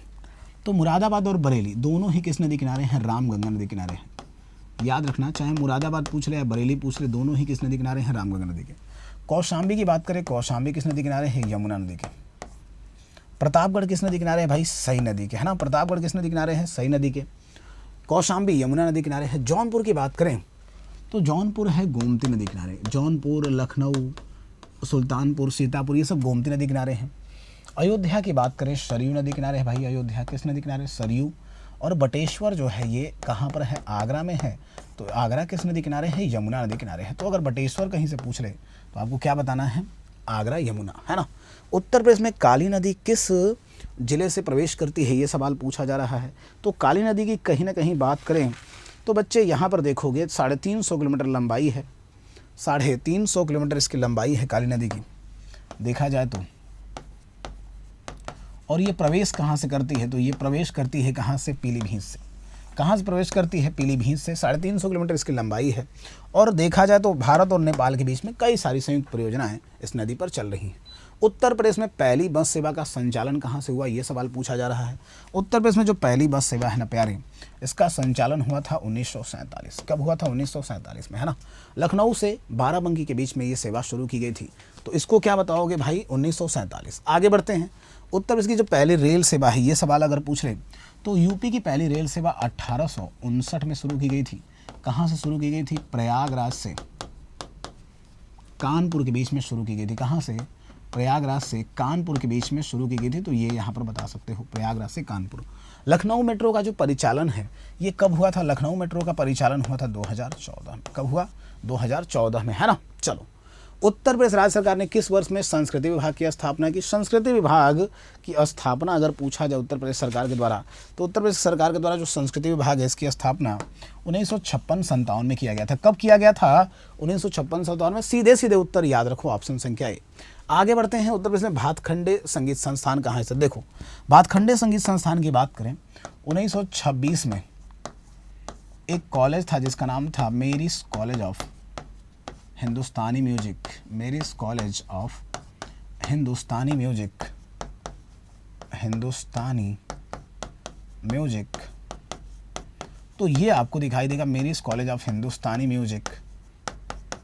तो मुरादाबाद और बरेली दोनों ही किस नदी किनारे हैं? रामगंगा नदी किनारे हैं। याद रखना, चाहे मुरादाबाद पूछ ले या बरेली पूछ ले, दोनों ही किस नदी किनारे हैं? रामगंगा नदी के। कौशाम्बी की बात करें, कौशाम्बी किस नदी किनारे है? यमुना नदी के। प्रतापगढ़ किस नदी किनारे है भाई? सई नदी के, है ना। प्रतापगढ़ किस नदी किनारे है? सई नदी के। कौशाम्बी यमुना नदी किनारे है। जौनपुर की बात करें तो जौनपुर है गोमती नदी किनारे। जौनपुर, लखनऊ, सुल्तानपुर, सीतापुर, ये सब गोमती नदी किनारे हैं। अयोध्या की बात करें, सरयू नदी किनारे है भाई। अयोध्या किस नदी किनारे? सरयू। और बटेश्वर जो है ये कहाँ पर है? आगरा में है। तो आगरा किस नदी किनारे है? यमुना नदी किनारे है। तो अगर बटेश्वर कहीं से पूछ ले तो आपको क्या बताना है? आगरा, यमुना, है ना। उत्तर प्रदेश में काली नदी किस जिले से प्रवेश करती है? ये सवाल पूछा जा रहा है। तो काली नदी की कहीं ना कहीं बात करें तो बच्चे यहाँ पर देखोगे 350 किलोमीटर लंबाई है। 350 किलोमीटर इसकी लंबाई है काली नदी की, देखा जाए तो। और ये प्रवेश कहाँ से करती है? तो ये प्रवेश करती है कहाँ से? पीलीभीत से। कहाँ से प्रवेश करती है? पीलीभीत से। 350 किलोमीटर इसकी लंबाई है। और देखा जाए तो भारत और नेपाल के बीच में कई सारी संयुक्त परियोजनाएं इस नदी पर चल रही हैं। उत्तर प्रदेश में पहली बस सेवा का संचालन कहाँ से हुआ? ये सवाल पूछा जा रहा है। उत्तर प्रदेश में जो पहली बस सेवा है ना प्यारे, इसका संचालन हुआ था 1947। कब हुआ था? 1947 में, है ना। लखनऊ से बाराबंकी के बीच में ये सेवा शुरू की गई थी। तो इसको क्या बताओगे भाई? 1947। आगे बढ़ते हैं। उत्तर प्रदेश की जो पहली रेल सेवा है, ये सवाल अगर पूछ ले तो यूपी की पहली रेल सेवा 1859 में शुरू की गई थी। कहाँ से शुरू की गई थी? प्रयागराज से कानपुर के बीच में शुरू की गई थी। कहाँ से? प्रयागराज से कानपुर के बीच में शुरू की गई थी। तो ये यहाँ पर बता सकते हो, प्रयागराज से कानपुर। लखनऊ मेट्रो का जो परिचालन है ये कब हुआ था? लखनऊ मेट्रो का परिचालन हुआ था 2014 में। कब हुआ? 2014 में, है ना। चलो, उत्तर प्रदेश राज्य सरकार ने किस वर्ष में संस्कृति विभाग की स्थापना की? संस्कृति विभाग की स्थापना अगर पूछा जाए उत्तर प्रदेश सरकार के द्वारा, तो उत्तर प्रदेश सरकार के द्वारा जो संस्कृति विभाग है इसकी स्थापना 1956-57 में किया गया था। कब किया गया था? 1956-57 में। सीधे सीधे उत्तर याद रखो, ऑप्शन संख्या ए। आगे बढ़ते हैं। उत्तर प्रदेश में भातखंडे संगीत संस्थान कहाँ है? सर देखो, भातखंडे संगीत संस्थान की बात करें 1926 में एक कॉलेज था जिसका नाम था Marris college of Hindustani music. Marris college of Hindustani music, Hindustani music. तो ये आपको दिखाई देगा Marris college of Hindustani music.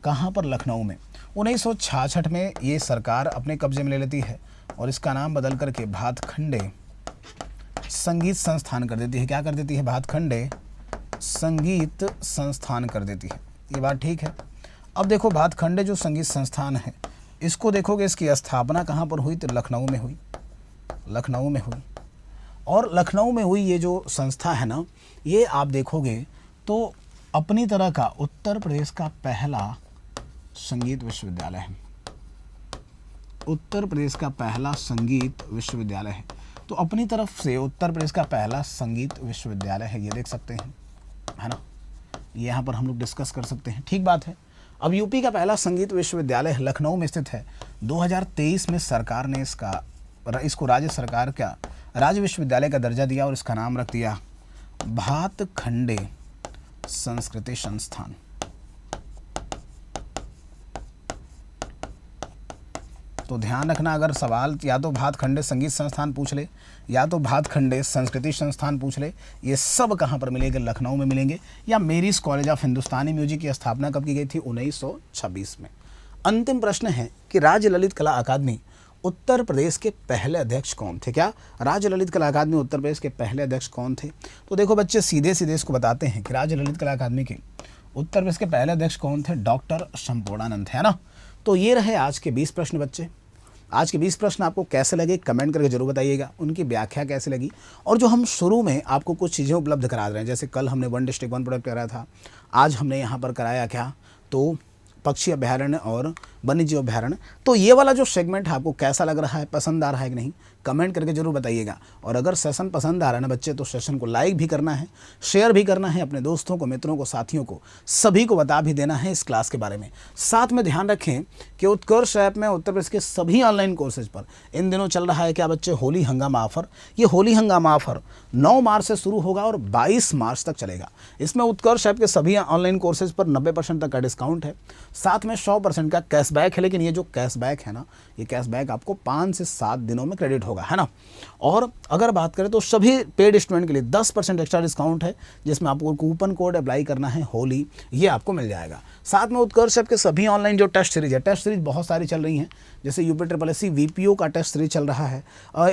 कहाँ पर? लखनऊ में। 1966 में ये सरकार अपने कब्जे में ले लेती है और इसका नाम बदल करके भातखंडे संगीत संस्थान कर देती है। क्या कर देती है? भातखंडे संगीत संस्थान कर देती है। ये बात ठीक है। अब देखो, भातखंडे जो संगीत संस्थान है इसको देखोगे, इसकी स्थापना कहाँ पर हुई? तो लखनऊ में हुई। लखनऊ में हुई। और लखनऊ में हुई ये जो संस्था है ना, ये आप देखोगे तो अपनी तरह का उत्तर प्रदेश का पहला संगीत विश्वविद्यालय है। उत्तर प्रदेश का पहला संगीत विश्वविद्यालय है। तो अपनी तरफ से उत्तर प्रदेश का पहला संगीत विश्वविद्यालय है, ये देख सकते हैं, है ना। यहाँ पर हम लोग डिस्कस कर सकते हैं, ठीक बात है। अब यूपी का पहला संगीत विश्वविद्यालय लखनऊ में स्थित है। 2023 में सरकार ने इसको राज्य सरकार का राज्य विश्वविद्यालय का दर्जा दिया और इसका नाम रख दिया भातखंडे संस्कृति संस्थान। तो ध्यान रखना, अगर सवाल या तो भातखंडे संगीत संस्थान पूछ ले या तो भातखंडे संस्कृति संस्थान पूछ ले, ये सब कहाँ पर मिलेंगे? लखनऊ में मिलेंगे। या मेरिस कॉलेज ऑफ हिंदुस्तानी म्यूजिक की स्थापना कब की गई थी? 1926 में। अंतिम प्रश्न है कि राज्य ललित कला अकादमी उत्तर प्रदेश के पहले अध्यक्ष कौन थे? क्या राज्य ललित कला अकादमी उत्तर प्रदेश के पहले अध्यक्ष कौन थे? तो देखो बच्चे, सीधे सीधे इसको बताते हैं कि राज्य ललित कला अकादमी के उत्तर प्रदेश के पहले अध्यक्ष कौन थे? डॉक्टर संपूर्णानंद, है ना। तो ये रहे आज के 20 प्रश्न बच्चे। आज के 20 प्रश्न आपको कैसे लगे कमेंट करके जरूर बताइएगा, उनकी व्याख्या कैसे लगी। और जो हम शुरू में आपको कुछ चीज़ें उपलब्ध करा रहे हैं, जैसे कल हमने 1 डिस्ट्रिक्ट 1 प्रोडक्ट कराया था, आज हमने यहाँ पर कराया क्या, तो पक्षी अभ्यारण्य और वन्य जीव अभ्यारण्य। तो ये वाला जो सेगमेंट है आपको कैसा लग रहा है, पसंद आ रहा है कि नहीं, कमेंट करके जरूर बताइएगा। और अगर सेशन पसंद आ रहा है ना बच्चे, तो सेशन को लाइक भी करना है, शेयर भी करना है, अपने दोस्तों को, मित्रों को, साथियों को, सभी को बता भी देना है इस क्लास के बारे में। साथ में ध्यान रखें कि उत्कर्ष ऐप में उत्तर प्रदेश के सभी ऑनलाइन कोर्सेज पर इन दिनों चल रहा है क्या बच्चे, होली हंगामा ऑफर। ये होली हंगामा ऑफर 9 मार्च से शुरू होगा और 22 मार्च तक चलेगा। इसमें उत्कर्ष ऐप के सभी ऑनलाइन कोर्सेज पर 90% तक का डिस्काउंट है, साथ में 100% का कैशबैक है। लेकिन ये जो कैशबैक है ना, ये कैशबैक आपको 5 से 7 दिनों में क्रेडिट होगा, है ना। और अगर बात करें तो सभी पेड स्टूडेंट के लिए 10% एक्स्ट्रा डिस्काउंट है, जिसमें आपको कूपन कोड अप्लाई करना है होली, ये आपको मिल जाएगा। साथ में उत्कर्ष ऐप के सभी ऑनलाइन जो टेस्ट सीरीज है, टेस्ट सीरीज बहुत सारी चल रही हैं, जैसे UPSSC VPO का टेस्ट सीरीज चल रहा है,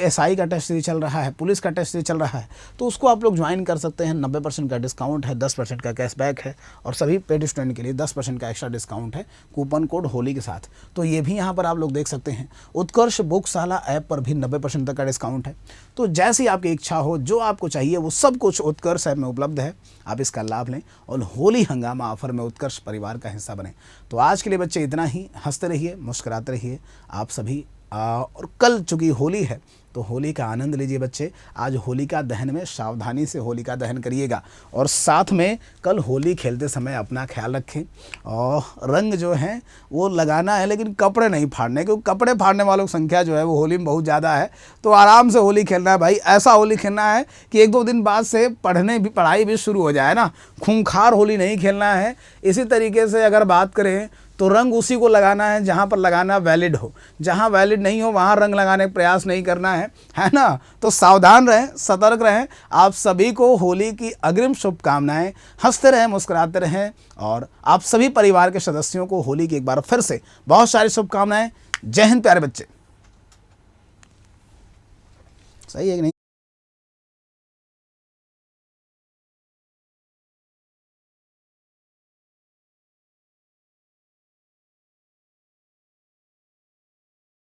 SI का टेस्ट सीरीज चल रहा है, पुलिस का टेस्ट सीरीज चल रहा है, तो उसको आप लोग ज्वाइन कर सकते हैं। 90% का डिस्काउंट है, 10% का कैशबैक है, और सभी पेड स्टूडेंट के लिए 10% का एक्स्ट्रा डिस्काउंट है कूपन कोड होली के साथ। तो ये भी यहाँ पर आप लोग देख सकते हैं। उत्कर्ष बुकशाला ऐप पर भी 90% तक का डिस्काउंट है। तो जैसी आपकी इच्छा हो, जो आपको चाहिए वो सब कुछ उत्कर्ष ऐप में उपलब्ध है, आप इसका लाभ लें और होली हंगामा ऑफर में उत्कर्ष परिवार का हिस्सा बने। तो आज के लिए बच्चे इतना ही। हंसते रहिए, मुस्कुराते रहिए आप सभी। और कल चूँकि होली है तो होली का आनंद लीजिए बच्चे। आज होलिका दहन में सावधानी से होलिका दहन करिएगा, और साथ में कल होली खेलते समय अपना ख्याल रखें। और रंग जो है वो लगाना है, लेकिन कपड़े नहीं फाड़ने, क्योंकि कपड़े फाड़ने वालों की संख्या जो है वो होली में बहुत ज़्यादा है। तो आराम से होली खेलना है भाई, ऐसा होली खेलना है कि 1-2 दिन बाद से पढ़ाई भी शुरू हो जाए ना। खूंखार होली नहीं खेलना है। इसी तरीके से अगर बात करें तो रंग उसी को लगाना है जहाँ पर लगाना वैलिड हो, जहाँ वैलिड नहीं हो वहाँ रंग लगाने का प्रयास नहीं करना है ना। तो सावधान रहें, सतर्क रहें। आप सभी को होली की अग्रिम शुभकामनाएं। हंसते रहें, मुस्कुराते रहें, और आप सभी परिवार के सदस्यों को होली की एक बार फिर से बहुत सारी शुभकामनाएं। जय हिंद प्यारे बच्चे। सही है कि नहीं?